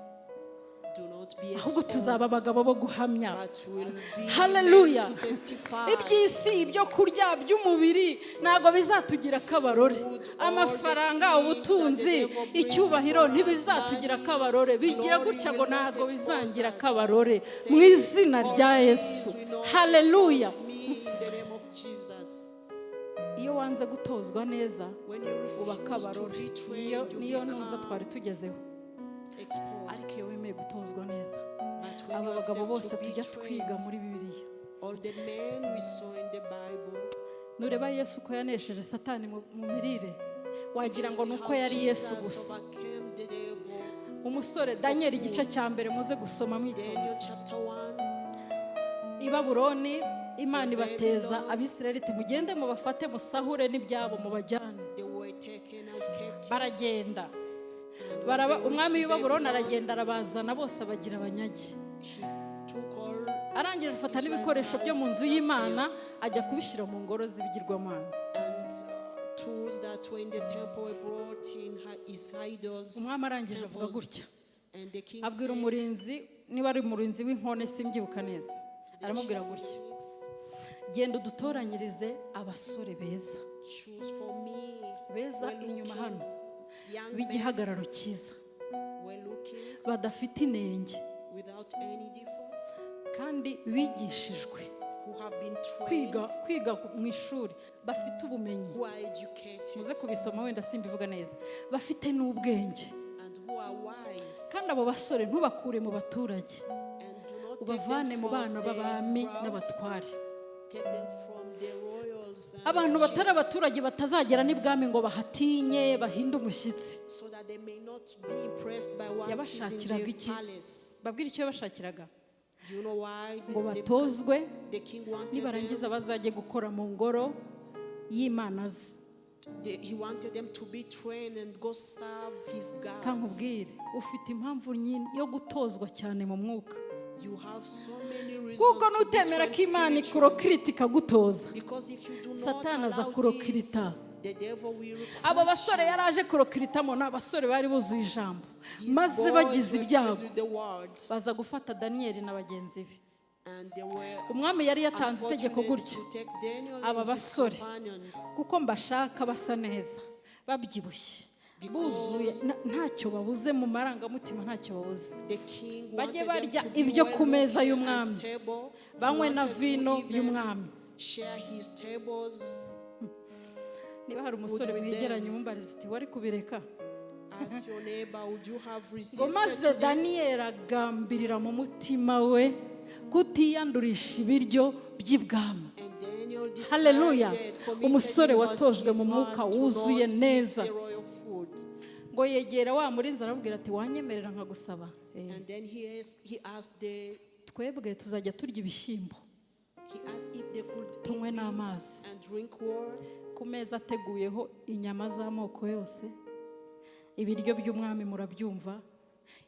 Speaker 1: ahubwo tuzaba abagabo bo guhamya.
Speaker 2: but will be
Speaker 1: Hallelujah.
Speaker 2: men to testify.
Speaker 1: Iby'isi, ibyo kurya by'umubiri ntabwo bizatugira akabarore. Amafaranga, ubutunzi, icyubahiro ntibizatugira akabarore. Bigira gutya ngo ntabwo bizangira akabarore mu izina rya Yesu. Hallelujah.
Speaker 2: Me in the name of Jesus.
Speaker 1: Iyo wanze gutozwa neza
Speaker 2: When you
Speaker 1: uba
Speaker 2: refuse to
Speaker 1: akabarore.
Speaker 2: be trained, you
Speaker 1: Niyo ntuza
Speaker 2: become
Speaker 1: twari tugezeho.
Speaker 2: exposed.
Speaker 1: Ariko iyo wemeye gutozwa neza,
Speaker 2: But when
Speaker 1: aba
Speaker 2: you
Speaker 1: bagabo
Speaker 2: accept
Speaker 1: bose
Speaker 2: to be
Speaker 1: tujya twiga
Speaker 2: trained,
Speaker 1: muri Bibiliya,
Speaker 2: all the men we saw in the Bible,
Speaker 1: nureba Yesu ko yanesheje Satani mu mirire, wagira ngo
Speaker 2: see
Speaker 1: nuko
Speaker 2: how
Speaker 1: yari Yesu
Speaker 2: Jesus
Speaker 1: gusa.
Speaker 2: overcame the devil.
Speaker 1: Umusore Daniel igice cya mbere muze gusoma
Speaker 2: Daniel
Speaker 1: mwitonze.
Speaker 2: chapter 1.
Speaker 1: I Babuloni Imana ibateza Abisirayeli iti mugende mubafate musahure n'ibyabo mubajyane.
Speaker 2: They were taken as captives.
Speaker 1: Baragenda.
Speaker 2: And when they
Speaker 1: Umwami
Speaker 2: reached
Speaker 1: w'i Babuloni
Speaker 2: Babylon,
Speaker 1: aragenda arabazana bose abagira abanyagi.
Speaker 2: he took all
Speaker 1: Arangije afata n'ibikoresho byo mu nzu y'Imana ajya kubishyira mu ngoro z'ibigirwamana.
Speaker 2: and tools that were in the temple were brought in his idols.
Speaker 1: Umwami arangije avuga
Speaker 2: temples.
Speaker 1: gutya.
Speaker 2: And the king
Speaker 1: Abwira
Speaker 2: said,
Speaker 1: umurinzi, niba ari umurinzi w'inkone simbyibuka neza, aramubwira gutya, genda udutoranyirize abasore beza
Speaker 2: choose for me
Speaker 1: beza inyuma hano
Speaker 2: young men
Speaker 1: b'igihagararo cyiza,
Speaker 2: were looking
Speaker 1: badafite inenge
Speaker 2: without any default,
Speaker 1: kandi bigishijwe
Speaker 2: who have been trained,
Speaker 1: kwiga mu ishuri, bafite ubumenyi.
Speaker 2: who are educated,
Speaker 1: Muze kubisoma wenda simbivuga neza, bafite n'ubwenge.
Speaker 2: and who are wise.
Speaker 1: Kandi abo basore ntubakure mu baturage,
Speaker 2: And do not take
Speaker 1: ubavane
Speaker 2: them
Speaker 1: mu
Speaker 2: from
Speaker 1: bana
Speaker 2: the
Speaker 1: b'abami
Speaker 2: crowds,
Speaker 1: n'abatware.
Speaker 2: take them from the royals and
Speaker 1: Abantu
Speaker 2: the
Speaker 1: batari
Speaker 2: chiefs,
Speaker 1: abaturage batazagera n'ibwami ngo bahatinye bahinde umushyitsi.
Speaker 2: so that they may not be impressed by what is in
Speaker 1: Yabashakiraga
Speaker 2: the
Speaker 1: iki?
Speaker 2: palace.
Speaker 1: Babwire icyo yabashakiraga,
Speaker 2: Do you know why
Speaker 1: ngo batozwe,
Speaker 2: the king wanted
Speaker 1: nibarangiza
Speaker 2: them?
Speaker 1: bazajye gukora mu ngoro y'Imana ze.
Speaker 2: He wanted them to be trained and go serve his gods.
Speaker 1: Kankubwire, ufite impamvu nyine yo gutozwa cyane mu mwuka,
Speaker 2: You have so many reasons
Speaker 1: kuko
Speaker 2: to be
Speaker 1: nutemera
Speaker 2: trained
Speaker 1: ko Imana
Speaker 2: spiritually.
Speaker 1: ikurokirita ikagutoza.
Speaker 2: Because if you do not
Speaker 1: Satani aza
Speaker 2: allow this,
Speaker 1: kurokirita.
Speaker 2: the devil will recruit
Speaker 1: Aba basore
Speaker 2: you.
Speaker 1: yari aje kurokiritamo ni abasore bari buzuye ijambo,
Speaker 2: These
Speaker 1: maze
Speaker 2: boys
Speaker 1: bagize
Speaker 2: were
Speaker 1: ibyago
Speaker 2: filled with the word,
Speaker 1: baza gufata Daniyeli na bagenzi be.
Speaker 2: and they were
Speaker 1: Umwami yari yatanze itegeko
Speaker 2: unfortunate
Speaker 1: gutya,
Speaker 2: to take Daniel
Speaker 1: aba
Speaker 2: and his
Speaker 1: basore
Speaker 2: companions,
Speaker 1: kuko mbashaka basa neza, babyibushye, buzuye, ntacyo babuze mu marangamutima, ntacyo babuze.
Speaker 2: the king
Speaker 1: Bajye
Speaker 2: wanted them
Speaker 1: barya
Speaker 2: to be
Speaker 1: ibyo
Speaker 2: well
Speaker 1: ku meza
Speaker 2: looking
Speaker 1: y'umwami,
Speaker 2: and stable. He
Speaker 1: banywe na
Speaker 2: wanted to
Speaker 1: vino
Speaker 2: even
Speaker 1: y'umwami.
Speaker 2: share his tables.
Speaker 1: Niba hari umusore
Speaker 2: with them.
Speaker 1: mwegeranye umumbariza uti wari kubireka?
Speaker 2: Ask your neighbor, would you have
Speaker 1: Ngo
Speaker 2: resisted
Speaker 1: maze
Speaker 2: to this?
Speaker 1: Daniyeli agambirira mu mutima we kutiyandurisha ibiryo by'ibwami.
Speaker 2: And Daniel decided,
Speaker 1: Hallelujah.
Speaker 2: committed
Speaker 1: Umusore
Speaker 2: in
Speaker 1: watojwe
Speaker 2: his
Speaker 1: mu mwuka
Speaker 2: heart to
Speaker 1: wuzuye
Speaker 2: not eat
Speaker 1: neza.
Speaker 2: the royal food.
Speaker 1: Ngo yegera wa murinzi arabwira ati wanyemerera nkagusaba.
Speaker 2: And then he asked
Speaker 1: Twebwe tuzajya turya ibishyimbo,
Speaker 2: if they could eat
Speaker 1: tunywe
Speaker 2: beans
Speaker 1: n'amazi.
Speaker 2: and drink water.
Speaker 1: Ku meza ateguyeho inyama z'amoko yose, ibiryo by'umwami murabyumva,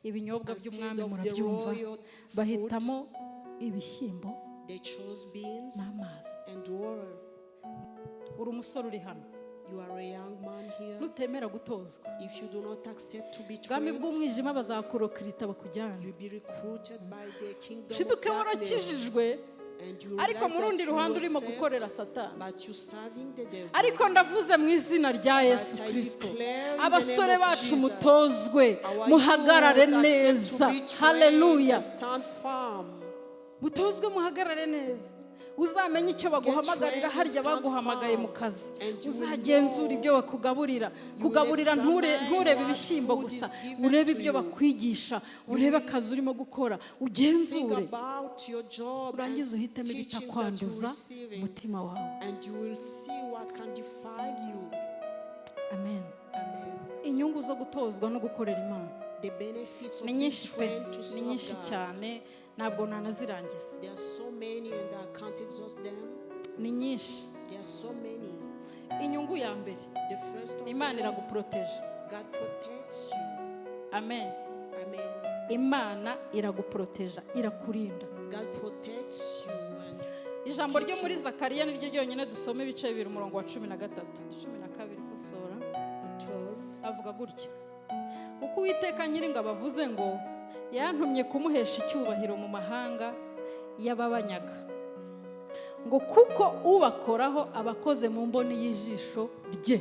Speaker 1: ibinyobwa by'umwami murabyumva, bahitamo ibishyimbo
Speaker 2: They chose beans
Speaker 1: n'amazi.
Speaker 2: and water.
Speaker 1: Uri umusore uri hano,
Speaker 2: You are a young man here.
Speaker 1: nutemera gutozwa,
Speaker 2: If you do not accept to be
Speaker 1: ubwami
Speaker 2: trained,
Speaker 1: bw'umwijima bazakurokirita bakujyana.
Speaker 2: you'll be recruited by the kingdom of
Speaker 1: Shiduke
Speaker 2: darkness.
Speaker 1: warakijijwe,
Speaker 2: And you
Speaker 1: ariko
Speaker 2: realize
Speaker 1: mu rundi
Speaker 2: that you
Speaker 1: ruhande
Speaker 2: were
Speaker 1: urimo
Speaker 2: saved,
Speaker 1: gukorera Satani.
Speaker 2: but you serving the devil.
Speaker 1: Ariko ndavuze mu izina rya Yesu
Speaker 2: But I
Speaker 1: Kristo,
Speaker 2: declare in the
Speaker 1: abasore
Speaker 2: name of
Speaker 1: bacu
Speaker 2: Jesus,
Speaker 1: mutozwe,
Speaker 2: our
Speaker 1: muhagarare
Speaker 2: youth accept
Speaker 1: neza.
Speaker 2: to be trained
Speaker 1: Haleluya.
Speaker 2: and stand firm.
Speaker 1: Mutozwe muhagarare neza, uzamenye icyo baguhamagarira harya baguhamagaye mu kazi, uzagenzura ibyo bakugaburira. Kugaburira nturebe ibishyimbo gusa, urebe ibyo bakwigisha, urebe akazi urimo gukora,
Speaker 2: Think
Speaker 1: ugenzure,
Speaker 2: about your job
Speaker 1: urangize
Speaker 2: and
Speaker 1: uhitemo
Speaker 2: teachings that
Speaker 1: ibitakwanduza
Speaker 2: you're receiving,
Speaker 1: umutima wawe.
Speaker 2: and you will see what can defile you.
Speaker 1: Amen.
Speaker 2: Amen.
Speaker 1: Inyungu zo gutozwa no gukorera Imana
Speaker 2: The benefits of
Speaker 1: ni
Speaker 2: being
Speaker 1: nyinshi pe,
Speaker 2: trained to
Speaker 1: ni
Speaker 2: serve
Speaker 1: nyinshi
Speaker 2: God.
Speaker 1: cyane, ntabwo nanazirangiza.
Speaker 2: There are so many, and I can't exhaust them.
Speaker 1: Ni nyinshi.
Speaker 2: There are so many.
Speaker 1: Inyungu ya mbere,
Speaker 2: The first of
Speaker 1: Imana
Speaker 2: all,
Speaker 1: iraguproteje.
Speaker 2: God protects you.
Speaker 1: Amen.
Speaker 2: Amen.
Speaker 1: Imana iraguproteja, irakurinda.
Speaker 2: God protects you. And
Speaker 1: Ijambo ryo muri Zakariya niryo ryonyine dusoma ibice 2 umurongo wa 13, 12 kosora
Speaker 2: 12.
Speaker 1: avuga gutya: kuko Uwiteka Nyiringabo avuze ngo yantumye kumuhesha icyubahiro mu mahanga y'ababanyaga, ngo kuko ubakoraho abakoze mu mboni y'ijisho rye.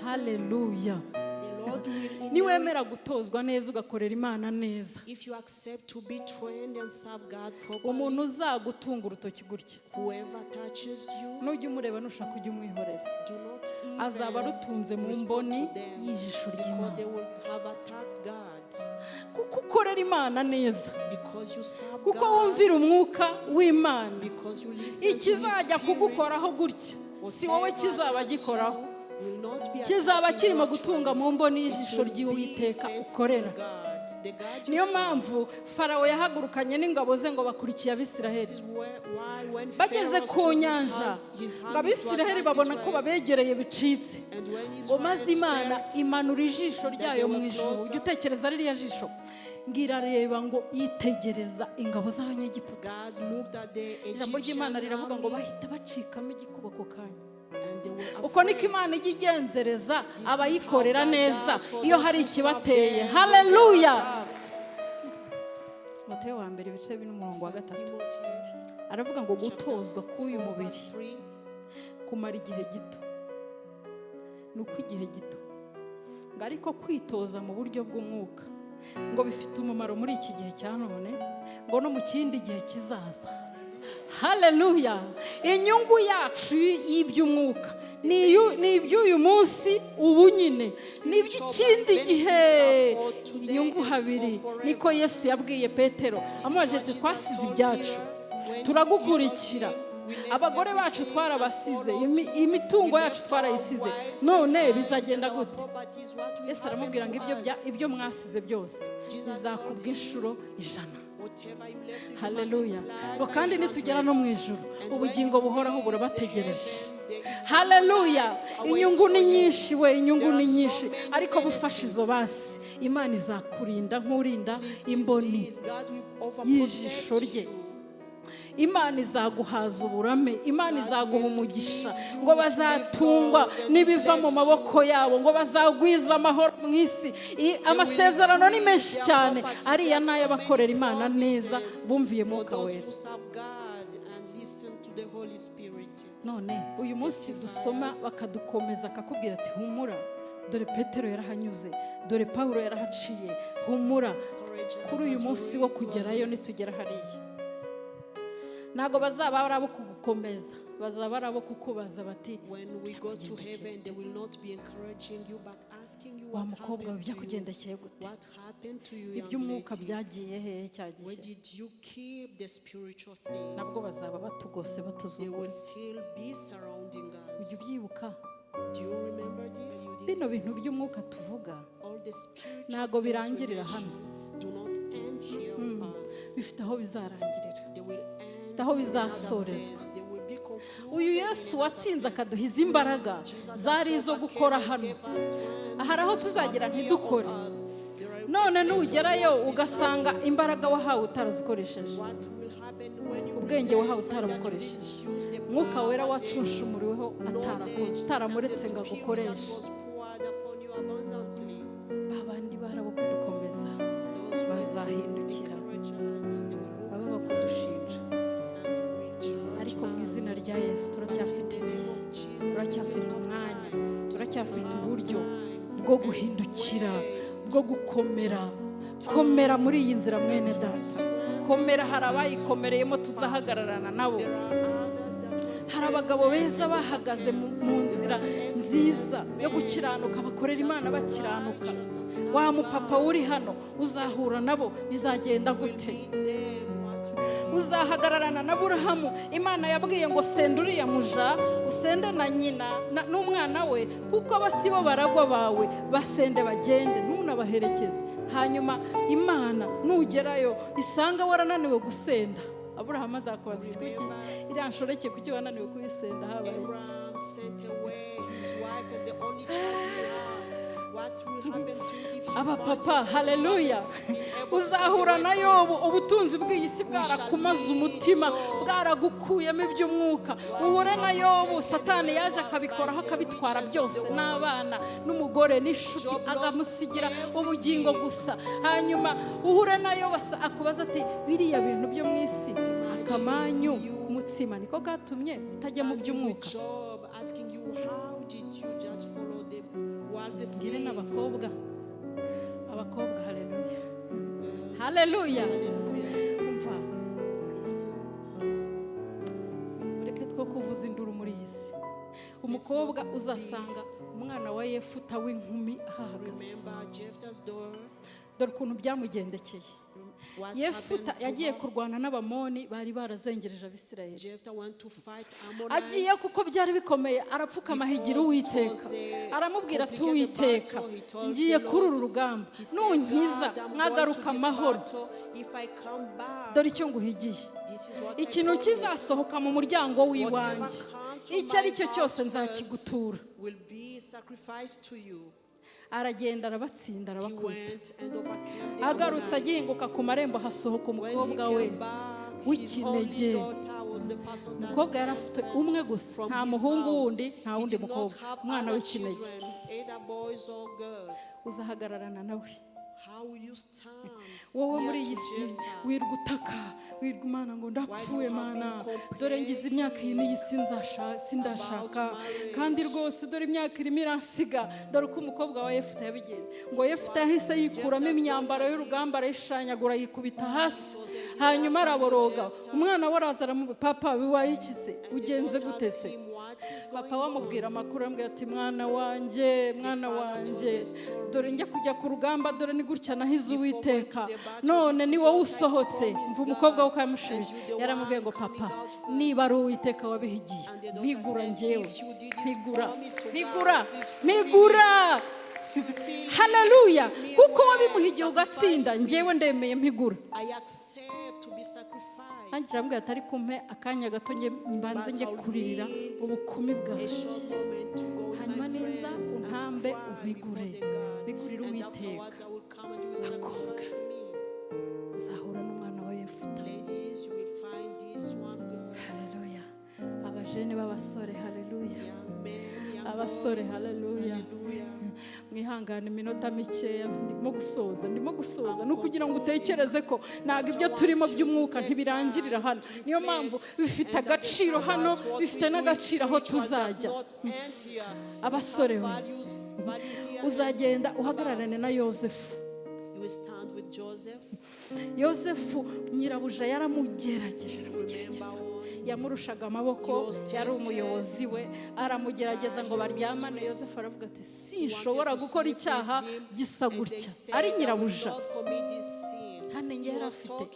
Speaker 1: Haleluya.
Speaker 2: The Lord will in
Speaker 1: Niwemera gutozwa neza ugakorera Imana neza,
Speaker 2: if you accept to be trained and serve God
Speaker 1: umuntu
Speaker 2: properly,
Speaker 1: uzagutunga urutoki gutya,
Speaker 2: whoever touches you,
Speaker 1: nujya umureba nushaka ujya umwihorera,
Speaker 2: do not
Speaker 1: azaba
Speaker 2: even
Speaker 1: arutunze mu
Speaker 2: respond
Speaker 1: mboni
Speaker 2: to them,
Speaker 1: y'ijisho
Speaker 2: because
Speaker 1: ry'Imana.
Speaker 2: they will have attacked God.
Speaker 1: Kuko ukorera Imana neza,
Speaker 2: Because you serve
Speaker 1: kuko
Speaker 2: God,
Speaker 1: wumvira umwuka w'Imana,
Speaker 2: because you listen to His
Speaker 1: ikizajya
Speaker 2: Spirit,
Speaker 1: kugukoraho gutya si wowe
Speaker 2: whatever
Speaker 1: kizaba
Speaker 2: attacks
Speaker 1: gikoraho,
Speaker 2: you will not be
Speaker 1: kizaba
Speaker 2: attacking
Speaker 1: kirimo
Speaker 2: you
Speaker 1: gutunga
Speaker 2: actually.
Speaker 1: mu mboni
Speaker 2: It
Speaker 1: y'ijisho
Speaker 2: will be
Speaker 1: ry'Uwiteka
Speaker 2: facing
Speaker 1: ukorera.
Speaker 2: God, the God you
Speaker 1: Niyo
Speaker 2: serve.
Speaker 1: mpamvu Farawo yahagurukanye n'ingabo ze ngo bakurikiye
Speaker 2: This
Speaker 1: Abisiraheli.
Speaker 2: is why when
Speaker 1: Bageze
Speaker 2: Pharaoh
Speaker 1: ku
Speaker 2: stood
Speaker 1: nyanja,
Speaker 2: his
Speaker 1: ngo
Speaker 2: hand to
Speaker 1: Abisiraheli
Speaker 2: attack
Speaker 1: babona ko
Speaker 2: Israel,
Speaker 1: babegereye bicitse,
Speaker 2: and when
Speaker 1: ngo maze
Speaker 2: Israel
Speaker 1: Imana
Speaker 2: felt
Speaker 1: imanura ijisho ryayo mu
Speaker 2: were
Speaker 1: ijuru.
Speaker 2: closer,
Speaker 1: Ujya utekereza ririya jisho, ngo irareba ngo yitegereza ingabo z'Abanyegiputa.
Speaker 2: God looked at the
Speaker 1: Ijambo ry'Imana
Speaker 2: Egyptian
Speaker 1: riravuga ngo
Speaker 2: army,
Speaker 1: bahita bacikamo igikuba ako kanya.
Speaker 2: and they were
Speaker 1: Uko niko
Speaker 2: afraid.
Speaker 1: Imana ijya igenzereza
Speaker 2: This is
Speaker 1: abayikorera
Speaker 2: how God
Speaker 1: neza
Speaker 2: does for
Speaker 1: iyo
Speaker 2: those
Speaker 1: hari
Speaker 2: who serve
Speaker 1: ikibateye.
Speaker 2: them when they are
Speaker 1: Haleluya.
Speaker 2: attacked.
Speaker 1: Matayo wa mbere ibice 4:3
Speaker 2: Timothy,
Speaker 1: aravuga ngo
Speaker 2: chapter
Speaker 1: gutozwa k'uyu
Speaker 2: 4,
Speaker 1: mubiri
Speaker 2: verse 3,
Speaker 1: kumara igihe gito, ni uko igihe gito, ngo ariko kwitoza mu buryo bw'umwuka ngo bifite umumaro muri iki gihe cya none, ngo no mu kindi gihe kizaza. Haleluya. Inyungu yacu y'iby'umwuka ni iby'uyu munsi, ubu nyine ni iby'ikindi gihe. Inyungu habiri niko Yesu yabwiye Petero, amubajije ati twasize ibyacu turagukurikira, abagore bacu twarabasize, imitungo yacu twarayisize, none bizagenda gute? Yesu aramubwira ngo ibyo mwasize byose bizakubwa inshuro 100. Haleluya. Ngo kandi nitugera no mu ijuru ubugingo buhoraho burabategereje. Haleluya. Inyungu ni nyinshi we, inyungu ni nyinshi, ariko bufasha izo basi Imana izakurinda nk'urinda imboni y'ijisho rye. Imana izaguhaza uburame, Imana izaguha umugisha, ngo bazatungwa n'ibiva mu maboko yabo, ngo bazagwiza amahoro mu isi. Amasezerano ni menshi cyane, ariya n'ay'abakorera Imana neza bumviye Mwuka Wera. None uyu munsi dusoma bakadukomeza akakubwira ati humura, dore Petero yarahanyuze, dore Pawulo yarahaciye, humura. Kuri uyu munsi wo kugerayo nitugera hariya, ntago bazaba ari abo kugukomeza, bazaba ari abo kukubaza bati wa mukobwa bijya kugendekeye gute, iby'umwuka byagiye hehe cya gihe. Nabwo bazaba batugose batuzungurutse. Ujya ubyibuka bino bintu by'umwuka tuvuga ntago birangirira hano, bifite aho bizarangirira, aho bizasorezwa. Uyu Yesu watsinze akaduha izi imbaraga zari izo gukora hano, hari aho tuzagera ntidukore. None nugerayo ugasanga imbaraga wahawe utarazikoresheje, ubwenge wahawe utarabukoresheje, Mwuka Wera wacunshumuriweho atarakoze, utaramuretse ngo agukoreshe, babandi barabo kudukomeza bazahindukira baba bakudushinja. Ariko mu izina rya Yesu turacyafite igihe, turacyafite umwanya, turacyafite uburyo bwo guhindukira, bwo gukomera. Komera muri iyi nzira mwene data, komera. Hari abayikomereyemo tuzahagararana nabo. Hari abagabo beza bahagaze mu nzira nziza yo gukiranuka, bakorera Imana bakiranuka. Wa mupapa uri hano uzahura nabo, bizagenda gute? Uzahagararana na Aburahamu. Imana yabwiye ngo senda uriya muja, usende na nyina n'umwana we, kuko abasibo baragwa bawe, basende bagende, ntunabaherekeze. Hanyuma Imana nugerayo isanga warananiwe gusenda, Aburahamu azakubaza ati kuki iriya nshoreke kuki wananiwe kuyisenda habaye iki? Aba papa, haleluya, uzahura na Yobu ubutunzi bw'iyi si bwarakumaze umutima, bwaragukuyemo iby'umwuka. Uhure na Yobu Satani yaje akabikoraho akabitwara byose, n'abana n'umugore n'inshuti, agamusigira ubugingo gusa. Hanyuma uhure na Yobu akubaza ati biriya bintu byo mu isi akamanyu k'umutsima niko gatumye utajya mu by'umwuka. Ngire n'abakobwa, haleluya, haleluya. Umva, mureke two kuvuza induru muri iyi si. Umukobwa uzasanga umwana wa Yefuta w'inkumi ahahagaze. Dore ukuntu byamugendekeye. Yefuta yagiye kurwana n'Abamoni bari barazengereje Abisirayeli. Agiye kuko byari bikomeye, arapfukama higira Uwiteka, aramubwira ati Uwiteka, ngiye kuri uru rugamba, nunkiza mwagaruka amahoro. Dore icyo nguhigiye, ikintu kizasohoka mu muryango w'iwanjye, icyo ari cyo cyose nzakigutura. Aragenda arabatsinda arabakubita. Agarutse agihinguka ku marembo hasohoka umukobwa we w'ikinege. Umukobwa yari afite umwe gusa, nta muhungu wundi, nta wundi mukobwa, umwana w'ikinege. Uzahagararana nawe. Wowe muri iyi si wirwa utaka, wirwa Imana ngo ndapfuye Mana, dore ngize imyaka iyi n'iyi sindashaka, kandi rwose dore imyaka irimo iransiga. Dore uko umukobwa wa Yefuta yabigenje, ngo Yefuta yahise yikuramo imyambaro y'urugamba arayishanyagura yikubita hasi, hanyuma araboroga. Umwana we araza aramubwira, papa biwayikize, ugenze gute se? Papa wamubwira amakuru, amubwira ati mwana wanjye, dore njya kujya ku rugamba, dore ni gutya nahize Uwiteka, none ni wowe usohotse. Mva umukobwa we ukamushije, yaramubwiye ngo papa, niba ari Uwiteka wabihigiye, mpigura njyewe, mpigura. Haleluya, kuko wabimuhigiye ugatsinda, njyewe ndemeye mpigura. Nanjye arambwira ati ariko umpe akanya gato mbanze njye kuririra ubukumi bwanjye, hanyuma ninza untambe umpigurire Uwiteka. Bakobwa, uzahura n'umwana wa Yefuta. Haleluya. Abajene b'abasore, haleluya. Abasore, haleluya. Mwihangane iminota mikeya, ndimo gusoza. Ni ukugira ngo utekereze ko ntabwo ibyo turimo by'umwuka ntibirangirira hano. Niyo mpamvu bifite agaciro hano, bifite n'agaciro aho tuzajya. Abasore, uzagenda uhagararane na Yosefu. Yosefu nyirabuja yaramugerageje, yamurushaga amaboko, yari umuyobozi we, aramugerageza ngo baryamane. Yosefu aravuga ati sinshobora gukora icyaha gisa gutya, ari nyirabuja. Hano ngera afite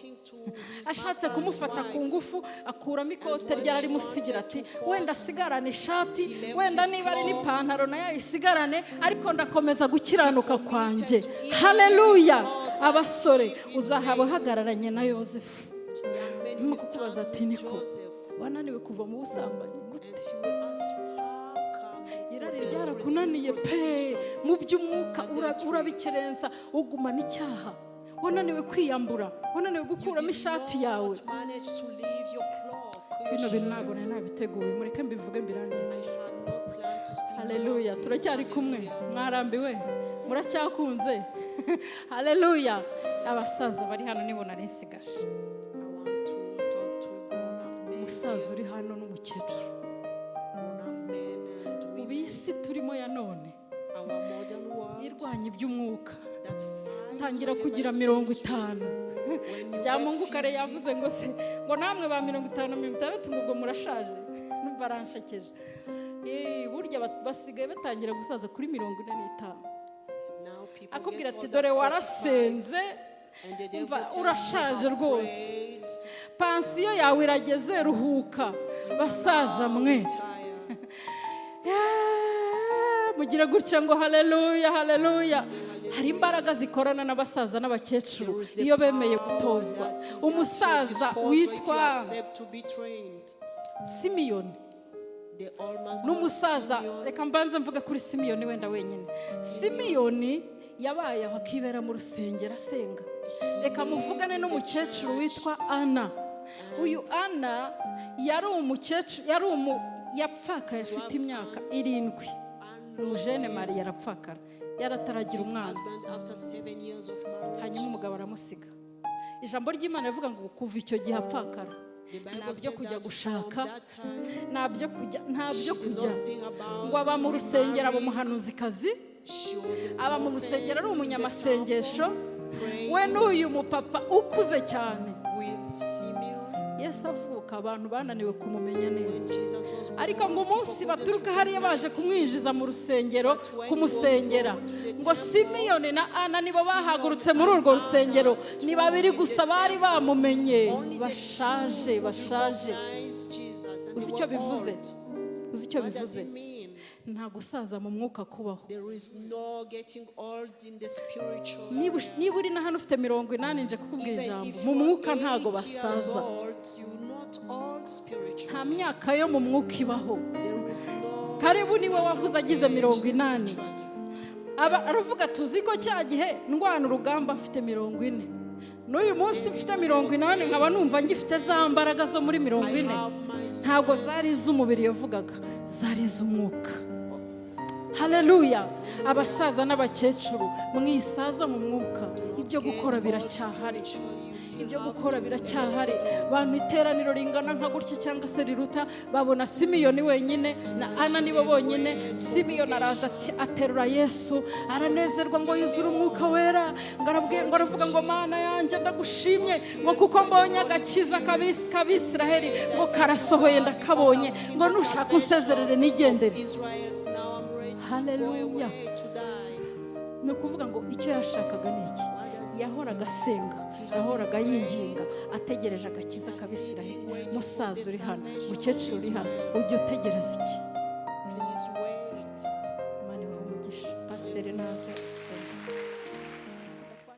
Speaker 1: ashatse kumufata ku ngufu, akuramo ikote ryari musigira ati wenda sigarane ishati, wenda niba ari n'ipantaro nayo isigarane, ariko ndakomeza gukiranuka kwanjye. Haleluya. Abasore, uzahaba uhagararanye na Yosefu. Ndimo kukubaza ati niko wananiwe kuva mu busambanyi gute? Irari ryarakunaniye pe, mu by'umwuka urabikerenza, ugumana icyaha. Wananiwe kwiyambura, wananiwe gukuramo ishati yawe. Bino bintu ntabwo nabiteguye, mureke mbivuge mbirangize. Haleluya. Turacyari kumwe, mwarambiwe, muracyakunze. Haleluya. Abasaza bari hano nibo nari nsigaje. Umusaza uri hano n'umukecuru. Ubisi turimo ya none irwanya iby'umwuka, tangira kugira 50. Byamungukare yavuze ngo se ngo namwe ba 50 60 ngo murashaje. Numva aranshekeje. Burya basigaye batangira gusaza kuri 45. Akubwira ati dore warasenze, urashaje rwose, pansiyo yawe irageze, ruhuka. Basaza mwe mugira gutya ngo haleluya, haleluya. Hari imbaraga zikorana n'abasaza n'abakecuru iyo bemeye gutozwa. Umusaza witwa Simiyoni n'umusaza, reka mbanze mvuga kuri Simiyoni wenda wenyine. Simiyoni yabaye aho akibera mu rusengero asenga, reka muvugane n'umukecuru witwa Ana. Uyu Ana yari umukecuru, yapfakaye afite imyaka 7. Umujene Mariya yarapfakara, yarataragira umwana. Hanyuma umugabo aramusiga. Ijambo ry'Imana rivuga ngo kuva icyo gihe apfakara, ntabyo kujya gushaka, ntabyo kujya ngo aba mu rusengero, aba umuhanuzikazi, aba mu rusengero ari umunyamasengesho. We n'uyu mupapa ukuze cyane, Yesu avuka abantu bananiwe kumumenya neza, ariko ngo umunsi baturuka hariya baje kumwinjiza mu rusengero kumusengera, ngo Simiyoni na Ana nibo bahagurutse muri urwo rusengero. Ni babiri gusa bari bamumenye, bashaje. Uzi icyo bivuze? Nta gusaza mu mwuka kubaho. Niba uri na hano ufite 80 nje kukubwira ijambo, mu mwuka ntago basaza. Nta myaka yo mu mwuka ibaho. Karibu niwe wavuze agize 80. Aravuga tuzi ko cya gihe ndwana urugamba mfite 40. N'uyu munsi mfite 80 nkaba numva ngifite za mbaraga zo muri 40. Ntago zari iz'umubiri yavugaga, zari iz'umwuka. Haleluya. Abasaza n'abakecuru mwisaza mu mwuka, ibyo gukora biracyahari. Bantu iteraniro ringana nka gutya cyangwa se riruta, babona Simiyoni wenyine na Ana nibo bonyine. Simiyoni araza aterura Yesu, aranezerwa ngo yuzure umwuka wera, ngo aravuga ngo Mana yanjye ndagushimye ngo kuko mbonye agakiza k'Abisiraheli ngo karasohoye ndakabonye, ngo nushaka unsezerere nigendere. Haleluya. Ni ukuvuga ngo icyo yashakaga ni iki? Yahoraga asenga, yahoraga yinginga, ategereje agakiza k'Abisiraheli. Musaza uri hano, mukecuru uri hano, ujye utegereza iki? Imana ibahe umugisha. Pasiteri naze.